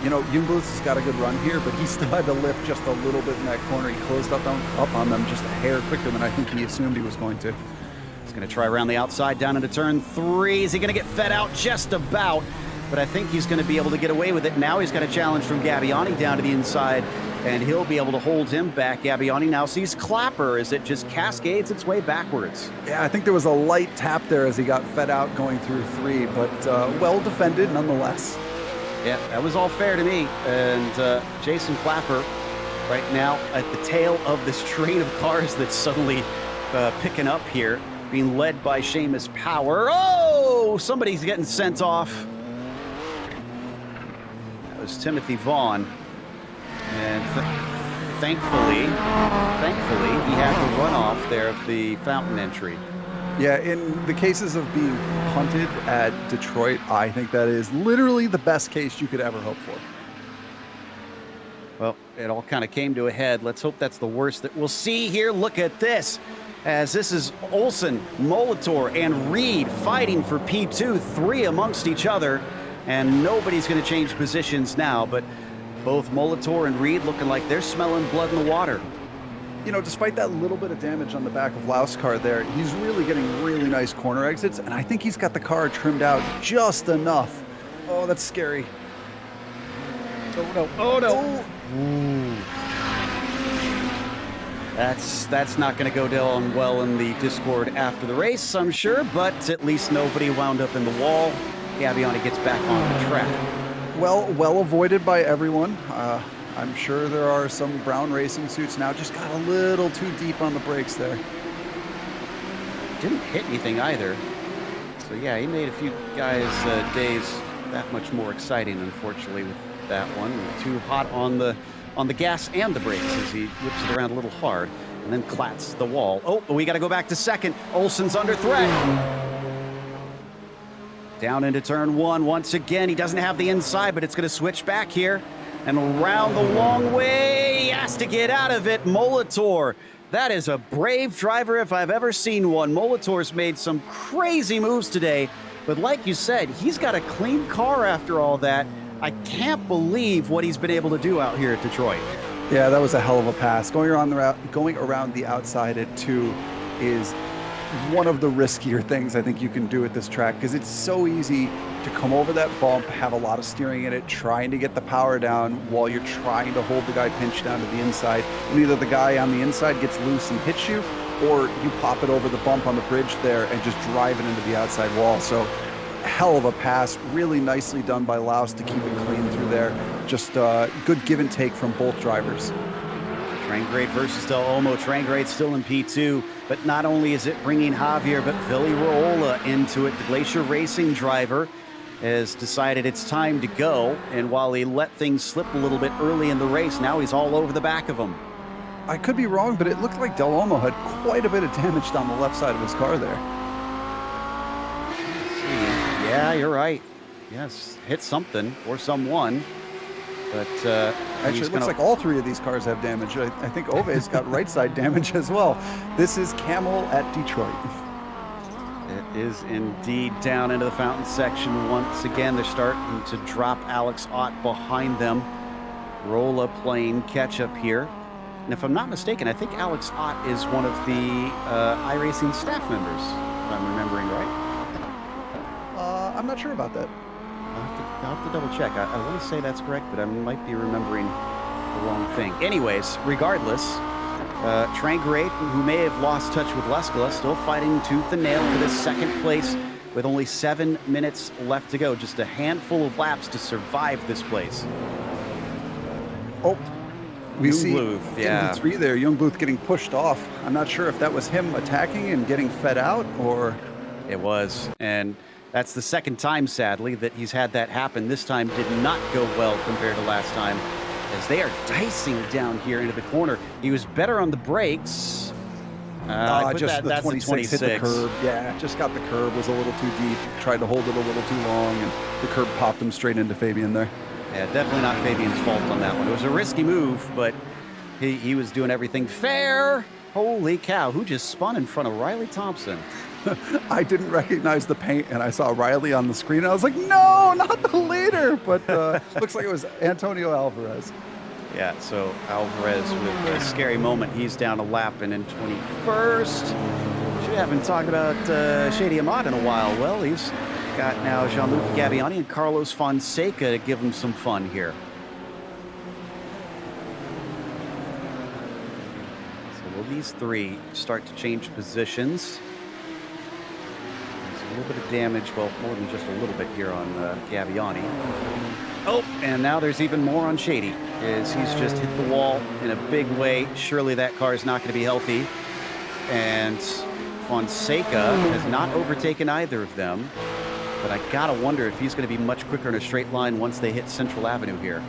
You know, Jungbluth has got a good run here, but he still had to lift just a little bit in that corner. He closed up on them just a hair quicker than I think he assumed he was going to. He's going to try around the outside down into turn 3. Is he going to get fed out? Just about. But I think he's going to be able to get away with it. Now he's got a challenge from Gabbiani down to the inside, and he'll be able to hold him back. Gabbiani now sees Clapper as it just cascades its way backwards. Yeah, I think there was a light tap there as he got fed out going through 3, but well defended nonetheless. Yeah, that was all fair to me. And Jason Clapper right now at the tail of this train of cars that's suddenly picking up here, being led by Seamus Power. Oh, somebody's getting sent off. That was Timothy Vaughn. And thankfully, he had the runoff there of the fountain entry. Yeah, in the cases of being punted at Detroit, I think that is literally the best case you could ever hope for. Well, it all kind of came to a head. Let's hope that's the worst that we'll see here. Look at this. As this is Olsen, Molitor, and Reed fighting for P2, 3 amongst each other. And nobody's going to change positions now, but both Molitor and Reed looking like they're smelling blood in the water. You know, despite that little bit of damage on the back of Laust's car there, he's really getting really nice corner exits, and I think he's got the car trimmed out just enough. Oh, that's scary. Oh, no. Oh, no. Ooh. That's not going to go down well in the Discord after the race, I'm sure, but at least nobody wound up in the wall. Gabbiani gets back on the track. Well avoided by everyone. I'm sure there are some brown racing suits now. Just got a little too deep on the brakes there. Didn't hit anything either. So yeah, he made a few guys' days that much more exciting, unfortunately, with that one. Too hot on the gas and the brakes as he whips it around a little hard and then clats the wall. Oh, we got to go back to second. Olsen's under threat. Down into turn 1 once again. He doesn't have the inside, but it's going to switch back here. And around the long way, he has to get out of it. Molitor That is a brave driver if I've ever seen one. Molitor's made some crazy moves today, but like you said, he's got a clean car after all that. I can't believe what he's been able to do out here at Detroit. Yeah, that was a hell of a pass. Going around the outside at 2 is one of the riskier things I think you can do at this track, because it's so easy to come over that bump, have a lot of steering in it, trying to get the power down while you're trying to hold the guy pinched down to the inside. And either the guy on the inside gets loose and hits you, or you pop it over the bump on the bridge there and just drive it into the outside wall. So hell of a pass, really nicely done by Laus to keep it clean through there. Just good give and take from both drivers. Trangrade versus Del Olmo. Trangrade still in P2, but not only is it bringing Javier, but Billy Raola into it. The Glacier Racing driver has decided it's time to go, and while he let things slip a little bit early in the race, now he's all over the back of him. I could be wrong, but it looked like Del Olmo had quite a bit of damage down the left side of his car there. Yeah, you're right. Yes, hit something or someone. But actually, it looks like all 3 of these cars have damage. I think Ove's got right side damage as well. This is Kamel at Detroit. It is indeed down into the fountain section once again. They're starting to drop Alex Ott behind them. Rolla playing catch up here. And if I'm not mistaken, I think Alex Ott is one of the iRacing staff members, if I'm remembering right. I'm not sure about that. I'll have to double check. I want to say that's correct, but I might be remembering the wrong thing. Anyways, regardless, Trangrade, who may have lost touch with Leskala, still fighting tooth and nail for this second place with only 7 minutes left to go. Just a handful of laps to survive this place. Oh, we see Bluth, yeah. 3 there. Youngbluth getting pushed off. I'm not sure if that was him attacking and getting fed out, or... It was, and that's the second time, sadly, that he's had that happen. This time did not go well compared to last time, as they are dicing down here into the corner. He was better on the brakes. Just the 26 hit the curb. Yeah, just got the curb, was a little too deep, tried to hold it a little too long, and the curb popped him straight into Fabian there. Yeah, definitely not Fabian's fault on that one. It was a risky move, but he was doing everything fair. Holy cow, who just spun in front of Riley Thompson? I didn't recognize the paint, and I saw Riley on the screen, and I was like, no, not the leader! But looks like it was Antonio Alvarez. Yeah, so Alvarez with a scary moment. He's down a lap and in 21st. We haven't talked about Shady Ahmad in a while. Well, he's got now Jean-Luc Gabbiani and Carlos Fonseca to give him some fun here. So will these 3 start to change positions? There's a little bit of damage, well, more than just a little bit here on Gabbiani. Oh, and now there's even more on Shady, as he's just hit the wall in a big way. Surely that car is not going to be healthy. And Fonseca has not overtaken either of them. But I gotta wonder if he's going to be much quicker in a straight line once they hit Central Avenue here.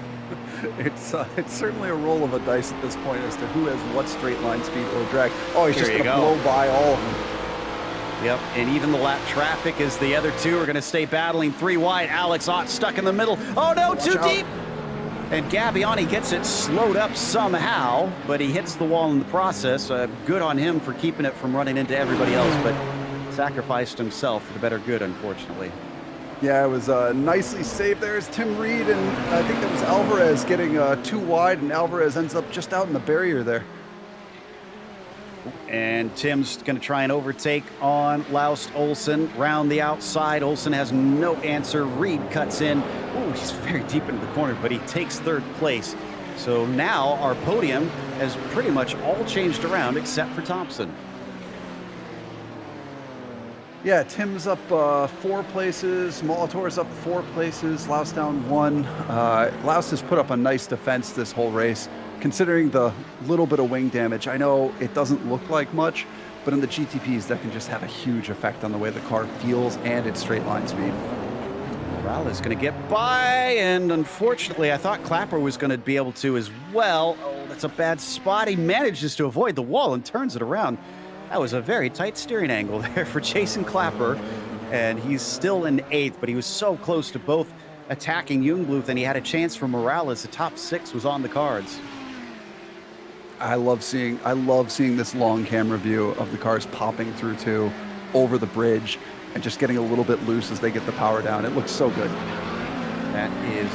It's certainly a roll of a dice at this point as to who has what straight line speed or drag. Oh, he's just going to blow by all of them. Yep, and even the lap traffic as the other 2 are going to stay battling 3 wide. Alex Ott stuck in the middle. Oh no, too deep! And Gabbiani gets it slowed up somehow, but he hits the wall in the process. Good on him for keeping it from running into everybody else, but sacrificed himself for the better good, unfortunately. Yeah, it was nicely saved. There's Tim Reed, and I think that was Alvarez getting 2 wide, and Alvarez ends up just out in the barrier there. And Tim's going to try and overtake on Laus Olsen. Round the outside, Olsen has no answer. Reed cuts in. Ooh, he's very deep into the corner, but he takes 3rd place. So now our podium has pretty much all changed around except for Thompson. Yeah, Tim's up 4 places. Molitor's up 4 places. Laus down 1. Laus has put up a nice defense this whole race, considering the little bit of wing damage. I know it doesn't look like much, but in the GTPs, that can just have a huge effect on the way the car feels and its straight line speed. Morales is going to get by, and unfortunately, I thought Clapper was going to be able to as well. Oh, that's a bad spot. He manages to avoid the wall and turns it around. That was a very tight steering angle there for Jason Clapper, and he's still in 8th, but he was so close to both attacking Youngbluth, and he had a chance for Morales. The top 6 was on the cards. I love seeing this long camera view of the cars popping through too, over the bridge, and just getting a little bit loose as they get the power down. It looks so good. That is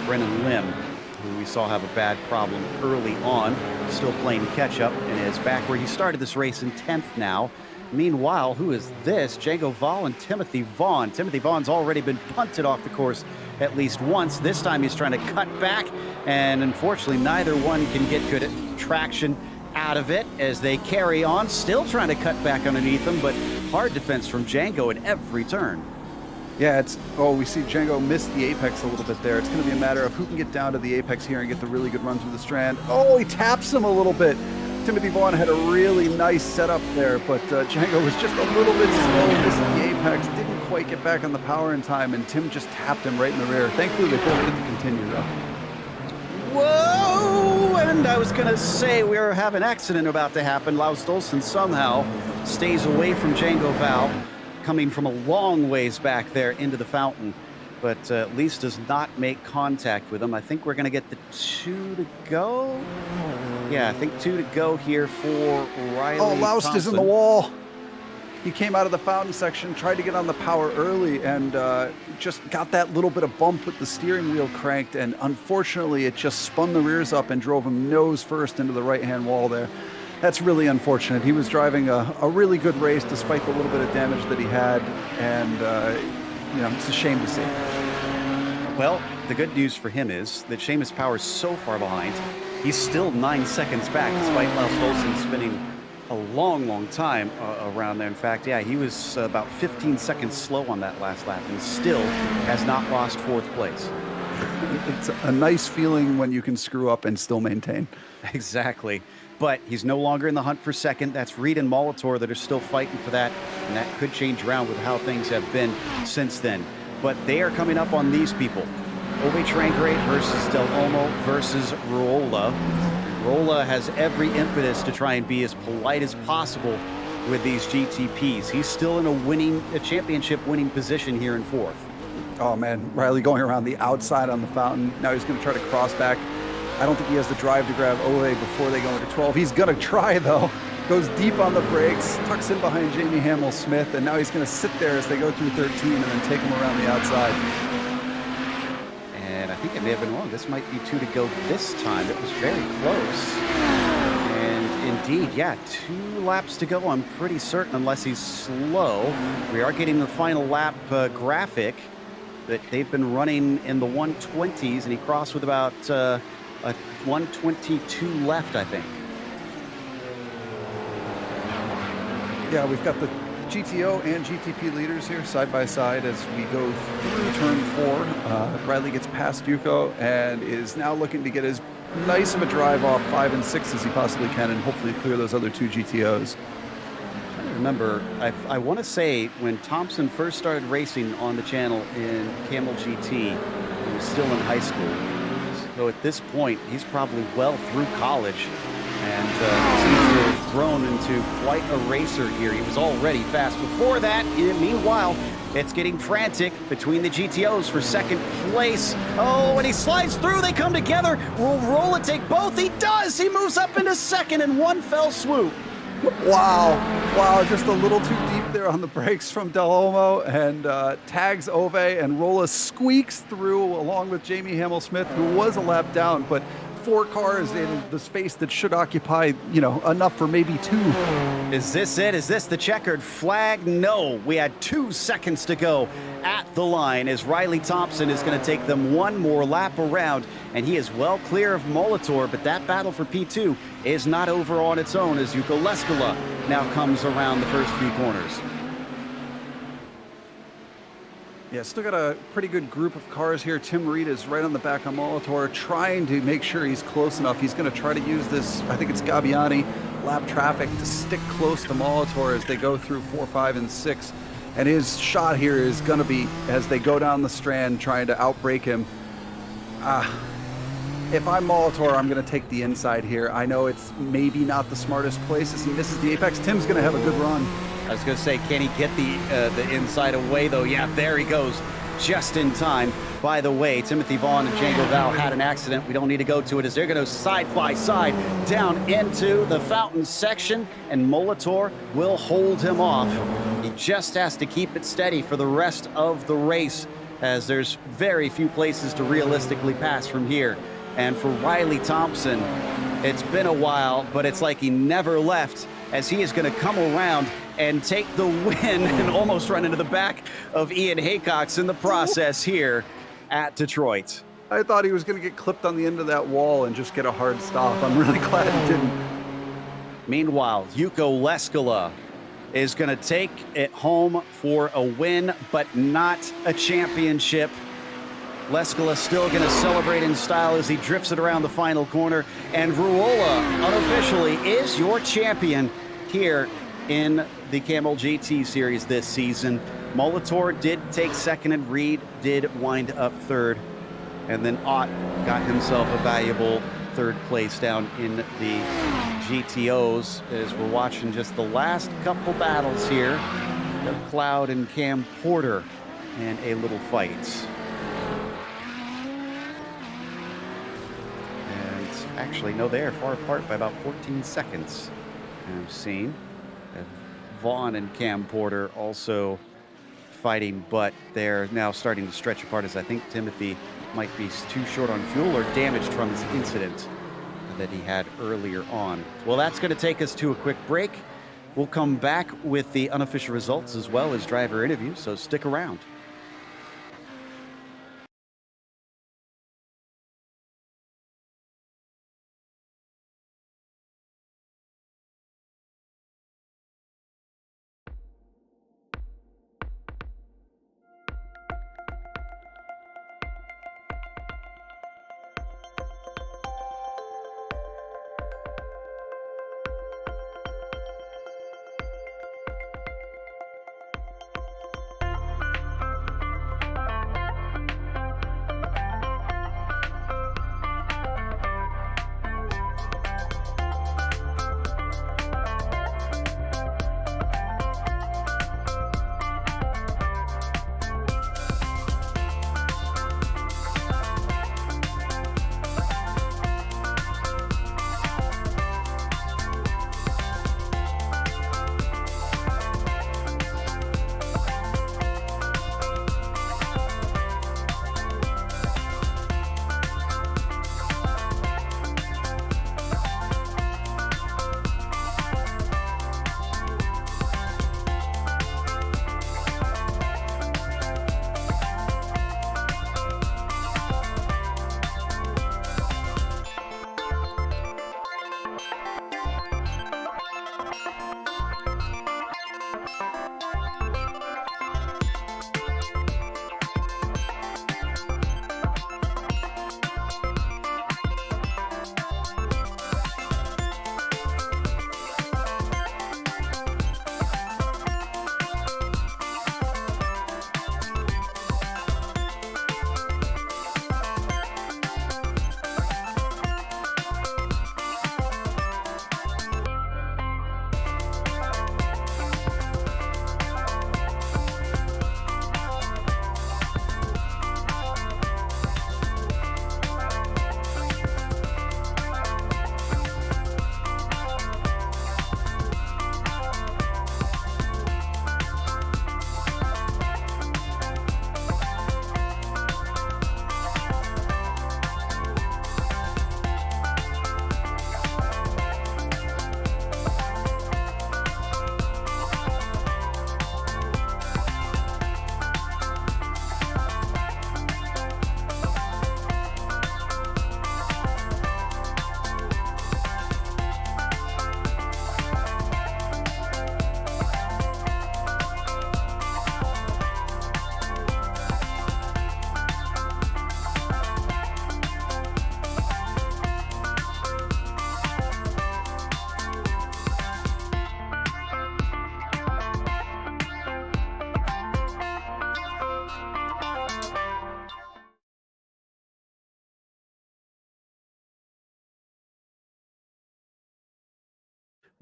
Brennan Lim, who we saw have a bad problem early on, still playing catch-up, and is back where he started this race in 10th now. Meanwhile, who is this? Django Val and Timothy Vaughn. Timothy Vaughn's already been punted off the course at least once. This time he's trying to cut back, and unfortunately neither one can get good traction out of it as they carry on, still trying to cut back underneath them, but hard defense from Django at every turn. Yeah, we see Django miss the apex a little bit there. It's going to be a matter of who can get down to the apex here and get the really good run through the strand. Oh, he taps him a little bit. Timothy Vaughn had a really nice setup there, but Django was just a little bit slow, missed the apex, didn't quite get back on the power in time, and Tim just tapped him right in the rear. Thankfully, they both get to continue, though. Whoa! And I was going to say we have an accident about to happen. Lars Stolsen somehow stays away from Django Val, coming from a long ways back there into the fountain, but at least does not make contact with him. I think we're going to get the 2 to go. Yeah, I think 2 to go here for Riley Laust Thompson. is in the wall. He came out of the fountain section, tried to get on the power early, and just got that little bit of bump with the steering wheel cranked, and unfortunately it just spun the rears up and drove him nose first into the right-hand wall there. That's really unfortunate. He was driving a really good race despite the little bit of damage that he had, and it's a shame to see. Well, the good news for him is that Seamus Power's so far behind. He's still 9 seconds back, despite Lars Stolsen spinning a long time around there. In fact, yeah, he was about 15 seconds slow on that last lap and still has not lost 4th place. It's a nice feeling when you can screw up and still maintain. Exactly. But he's no longer in the hunt for second. That's Reed and Molitor that are still fighting for that, and that could change around with how things have been since then. But they are coming up on these people. Ove Trangray versus Del Olmo versus Rolla. Rolla has every impetus to try and be as polite as possible with these GTPs. He's still in a championship winning position here in 4th. Oh man, Riley going around the outside on the fountain. Now he's going to try to cross back. I don't think he has the drive to grab Ove before they go into 12. He's going to try though. Goes deep on the brakes, tucks in behind Jamie Hamill-Smith, and now he's going to sit there as they go through 13 and then take him around the outside. And I think I may have been wrong. This might be 2 to go this time. It was very close. And indeed, yeah, 2 laps to go, I'm pretty certain, unless he's slow. We are getting the final lap graphic that they've been running in the 120s, and he crossed with about a 122 left, I think. Yeah, we've got the GTO and GTP leaders here side by side as we go through turn 4. Riley gets past Yuko and is now looking to get as nice of a drive off 5 and 6 as he possibly can, and hopefully clear those other 2 GTOs. I remember, I want to say when Thompson first started racing on the channel in Camel GT, he was still in high school. So at this point, he's probably well through college and seems to have grown into quite a racer here. He was already fast before that. Meanwhile, it's getting frantic between the GTOs for second place. Oh, and he slides through. They come together. Will Rolla take both? He does. He moves up into second in one fell swoop. Wow, just a little too deep there on the brakes from Del Olmo, and tags Ove, and Rolla squeaks through along with Jamie Hamill-Smith, who was a lap down, but 4 cars in the space that should occupy, enough for maybe 2. Is this it? Is this the checkered flag? No, we had 2 seconds to go at the line as Riley Thompson is going to take them 1 more lap around, and he is well clear of Molitor, but that battle for P2 is not over on its own as Yuko Leskala now comes around the first few corners. Yeah, still got a pretty good group of cars here. Tim Reed is right on the back of Molitor, trying to make sure he's close enough. He's going to try to use this, I think it's Gabbiani, lap traffic to stick close to Molitor as they go through 4, 5, and 6. And his shot here is going to be, as they go down the strand, trying to outbrake him. If I'm Molitor, I'm going to take the inside here. I know it's maybe not the smartest place as he misses the apex. Tim's going to have a good run. I was going to say, can he get the inside away, though? Yeah, there he goes, just in time. By the way, Timothy Vaughn and Django Val had an accident. We don't need to go to it, as they're going to side by side down into the fountain section, and Molitor will hold him off. He just has to keep it steady for the rest of the race, as there's very few places to realistically pass from here. And for Riley Thompson, it's been a while, but it's like he never left, as he is going to come around and take the win and almost run into the back of Ian Haycox in the process here at Detroit. I thought he was going to get clipped on the end of that wall and just get a hard stop. I'm really glad he didn't. Meanwhile, Yuko Leskala is going to take it home for a win, but not a championship. Leskala still going to celebrate in style as he drifts it around the final corner. And Ruola, unofficially, is your champion here in the Camel GT series this season. Molitor did take second, and Reed did wind up third. And then Ott got himself a valuable third place down in the GTOs, as we're watching just the last couple battles here of Cloud and Cam Porter and a little fight. And actually, no, they are far apart by about 14 seconds. I've seen Vaughn and Cam Porter also fighting, but they're now starting to stretch apart, as I think Timothy might be too short on fuel or damaged from his incident that he had earlier on. Well, that's going to take us to a quick break. We'll come back with the unofficial results as well as driver interviews, so stick around.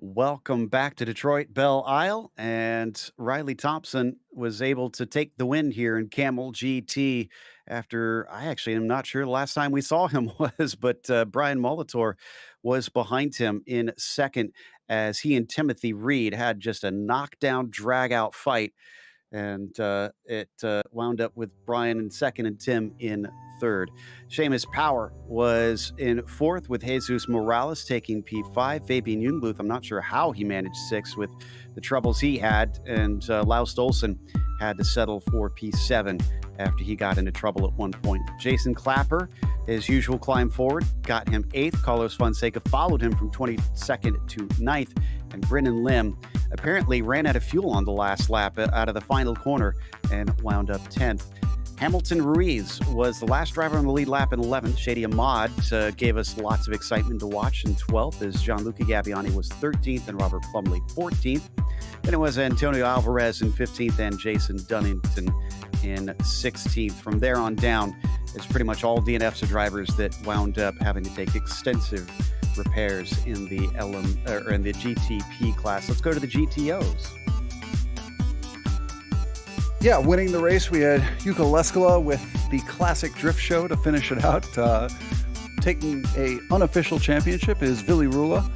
Welcome back to Detroit Belle Isle, and Riley Thompson was able to take the win here in Camel GT after I actually am not sure the last time we saw him was, but Brian Molitor was behind him in second as he and Timothy Reed had just a knockdown, drag-out fight and it wound up with Brian in second and Tim in third. Seamus Power was in fourth with Jesus Morales taking P5. Fabian Jungbluth, I'm not sure how he managed sixth with the troubles he had, and Laust Olsen had to settle for P7 after he got into trouble at one point. Jason Clapper, his usual climb forward, got him eighth. Carlos Fonseca followed him from 22nd to 9th, and Brennan Lim apparently ran out of fuel on the last lap out of the final corner and wound up 10th. Hamilton Ruiz was the last driver on the lead lap in 11th. Shady Ahmad gave us lots of excitement to watch in 12th as Gianluca Gabbiani was 13th and Robert Plumley 14th. Then it was Antonio Alvarez in 15th and Jason Dunnington in 16th. From there on down, it's pretty much all DNFs of drivers that wound up having to take extensive repairs in the in the GTP class. Let's go to the GTOs. Yeah, winning the race, we had Jukka Leskala with the classic drift show to finish it out. Taking a unofficial championship is Vili Rula.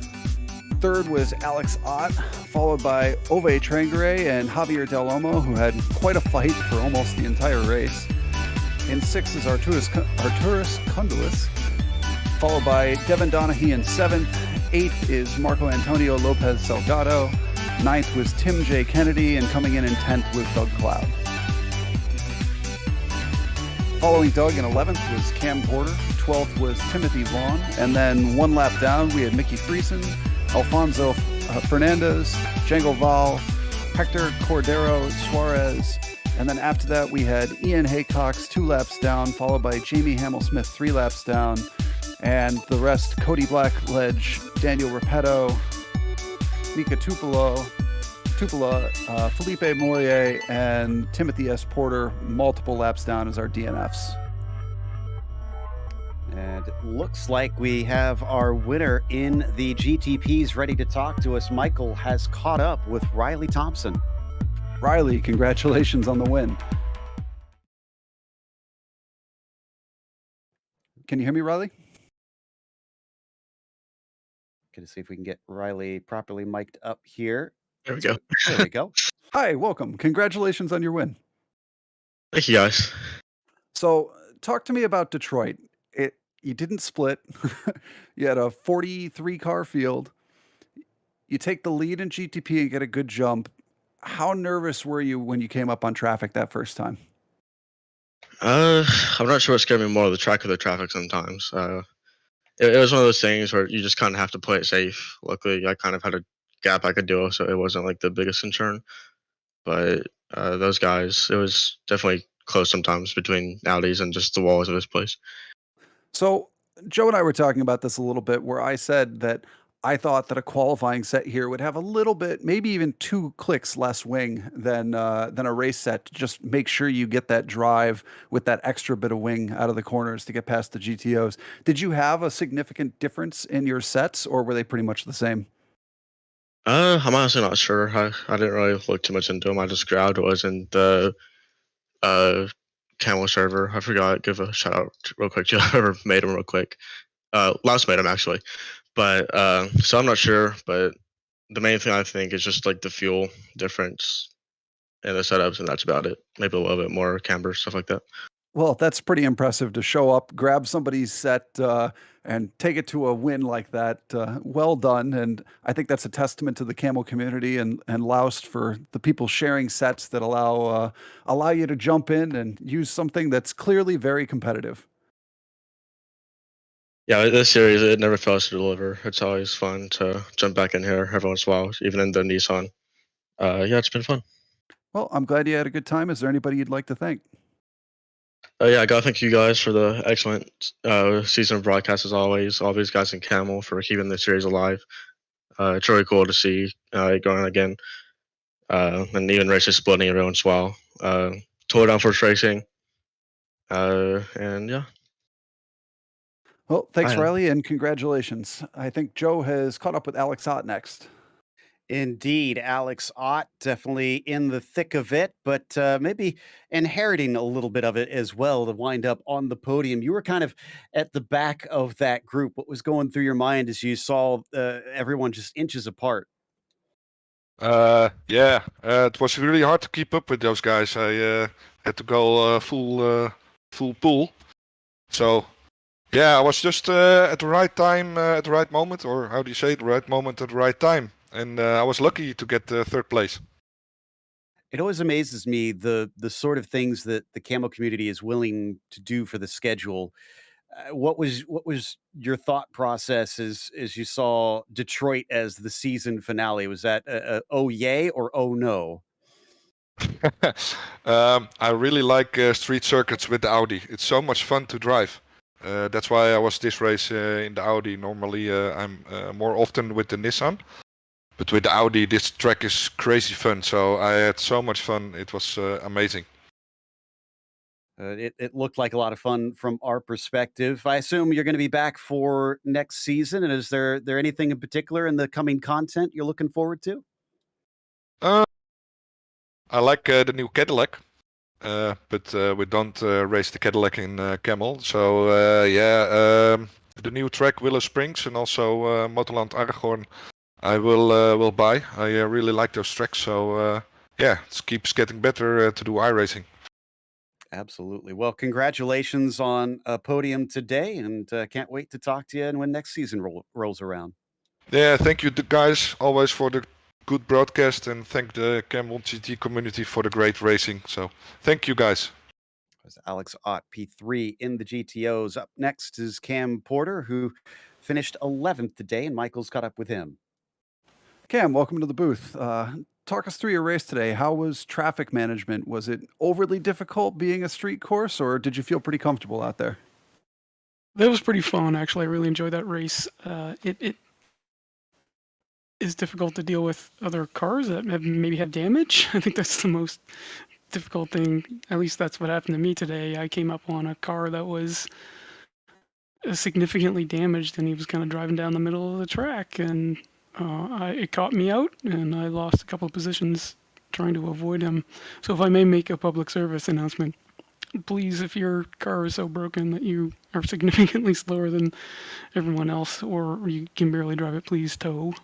Third was Alex Ott, followed by Ove Trangere and Javier Del Olmo, who had quite a fight for almost the entire race. In sixth is Arturus Kundulis, followed by Devin Donahue in seventh. Eighth is Marco Antonio Lopez Salgado. Ninth was Tim J. Kennedy, and coming in 10th was Doug Cloud. Following Doug in 11th was Cam Porter. 12th was Timothy Vaughn. And then one lap down, we had Mickey Friesen, Alfonso Fernandez, Django Val, Hector Cordero Suarez. And then after that, we had Ian Haycox 2 laps down, followed by Jamie Hamill-Smith 3 laps down. And the rest, Cody Blackledge, Daniel Repetto, Mika Tupola, Felipe Morier, and Timothy S. Porter, multiple laps down as our DNFs. And it looks like we have our winner in the GTPs ready to talk to us. Michael has caught up with Riley Thompson. Riley, congratulations on the win. Can you hear me, Riley? Going to see if we can get Riley properly mic'd up here. There we go. There we go. Hi, welcome. Congratulations on your win. Thank you, guys. So, talk to me about Detroit. You didn't split. You had a 43 car field. You take the lead in GTP and get a good jump. How nervous were you when you came up on traffic that first time? I'm not sure what scared me more, the track or the traffic sometimes. It was one of those things where you just kind of have to play it safe. Luckily, I kind of had a gap I could do, so it wasn't like the biggest concern. But those guys, it was definitely close sometimes between Audis and just the walls of this place. So Joe and I were talking about this a little bit, where I said that I thought that a qualifying set here would have a little bit, maybe even 2 clicks less wing than a race set to just make sure you get that drive with that extra bit of wing out of the corners to get past the GTOs. Did you have a significant difference in your sets, or were they pretty much the same? I'm honestly not sure. I didn't really look too much into them. I just grabbed what was in the Camel server. I forgot. Give a shout out real quick to whoever made them real quick. Laos made them actually. But so I'm not sure, but the main thing I think is just like the fuel difference in the setups, and that's about it. Maybe a little bit more camber, stuff like that. Well, that's pretty impressive to show up, grab somebody's set, and take it to a win like that. Well done. And I think that's a testament to the Camel community and Laust for the people sharing sets that allow you to jump in and use something that's clearly very competitive. Yeah, this series, it never fails to deliver. It's always fun to jump back in here every once in a while, even in the Nissan. Yeah, it's been fun. Well, I'm glad you had a good time. Is there anybody you'd like to thank? Yeah, I gotta thank you guys for the excellent season of broadcast as always. All these guys in Camel for keeping the series alive. It's really cool to see it going again, and even races splitting every once in a while. Tour Downforce Racing, and yeah. Well, thanks, Hi. Riley, and congratulations. I think Joe has caught up with Alex Ott next. Indeed, Alex Ott definitely in the thick of it, but maybe inheriting a little bit of it as well to wind up on the podium. You were kind of at the back of that group. What was going through your mind as you saw everyone just inches apart? It was really hard to keep up with those guys. I had to go full pool. So yeah, I was just at the right time, at the right moment, or how do you say it? The right moment at the right time. And I was lucky to get third place. It always amazes me the sort of things that the camo community is willing to do for the schedule. What was your thought process as you saw Detroit as the season finale? Was that oh yay or oh no? I really like street circuits with the Audi. It's so much fun to drive. That's why I was this race in the Audi. Normally, I'm more often with the Nissan. But with the Audi, this track is crazy fun. So I had so much fun. It was amazing. It looked like a lot of fun from our perspective. I assume you're going to be back for next season. And is there anything in particular in the coming content you're looking forward to? Uh, I like the new Cadillac. But we don't race the Cadillac in Camel. So the new track Willow Springs and also Motorland Aragorn I will buy. I really like those tracks. So it keeps getting better to do iRacing. Absolutely. Well, congratulations on a podium today, and can't wait to talk to you and when next season rolls around. Yeah, thank you guys always for the good broadcast, and thank the Camel GT community for the great racing. So thank you guys. That's Alex Ott, P3 in the GTOs. Up next is Cam Porter, who finished 11th today, and Michael's caught up with him. Cam, welcome to the booth. Talk us through your race today. How was traffic management? Was it overly difficult being a street course, or did you feel pretty comfortable out there? That was pretty fun, actually. I really enjoyed that race. It is difficult to deal with other cars that maybe have damage. I think that's the most difficult thing. At least that's what happened to me today. I came up on a car that was significantly damaged, and he was kind of driving down the middle of the track, and it caught me out, and I lost a couple of positions trying to avoid him. So if I may make a public service announcement, please, if your car is so broken that you are significantly slower than everyone else, or you can barely drive it, please tow.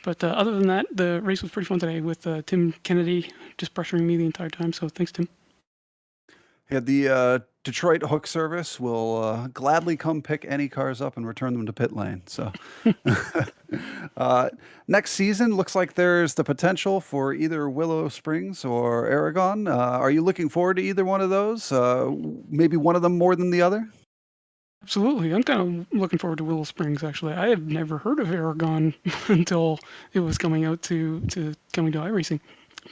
But other than that, the race was pretty fun today with Tim Kennedy just pressuring me the entire time, so thanks, Tim. Yeah, the Detroit Hook Service will gladly come pick any cars up and return them to pit lane. So next season looks like there's the potential for either Willow Springs or Aragon. Are you looking forward to either one of those? Maybe one of them more than the other? Absolutely. I'm kind of looking forward to Willow Springs, actually. I have never heard of Aragon until it was coming out to coming to iRacing.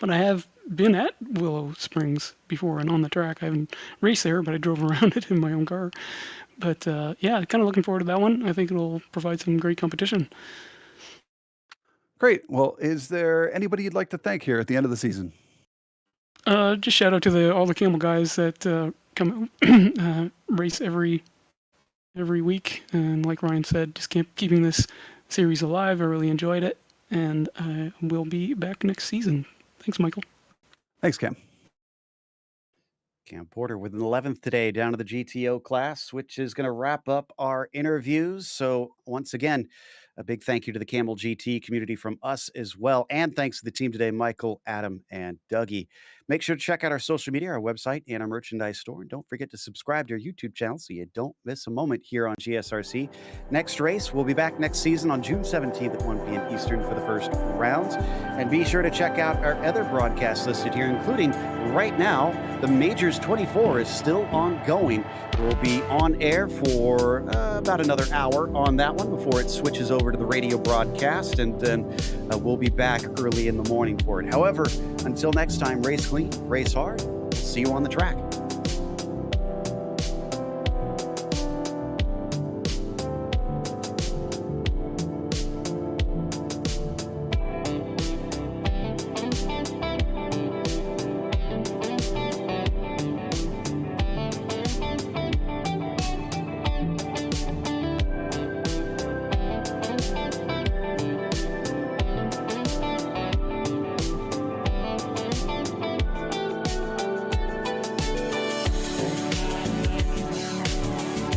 But I have been at Willow Springs before and on the track. I haven't raced there, but I drove around it in my own car. But kind of looking forward to that one. I think it'll provide some great competition. Great. Well, is there anybody you'd like to thank here at the end of the season? Just shout out to all the Camel guys that come race every week. And like Ryan said, just keeping this series alive. I really enjoyed it. And we'll be back next season. Thanks, Michael. Thanks, Cam. Cam Porter with an 11th today down to the GTO class, which is going to wrap up our interviews. So once again, a big thank you to the Camel GT community from us as well. And thanks to the team today, Michael, Adam, and Dougie. Make sure to check out our social media, our website, and our merchandise store. And don't forget to subscribe to our YouTube channel so you don't miss a moment here on GSRC. Next race, we'll be back next season on June 17th at 1 p.m. Eastern for the first rounds. And be sure to check out our other broadcasts listed here, including right now, the Majors 24 is still ongoing. We'll be on air for about another hour on that one before it switches over to the radio broadcast, and then we'll be back early in the morning for it. However, until next time, race clean, race hard. See you on the track.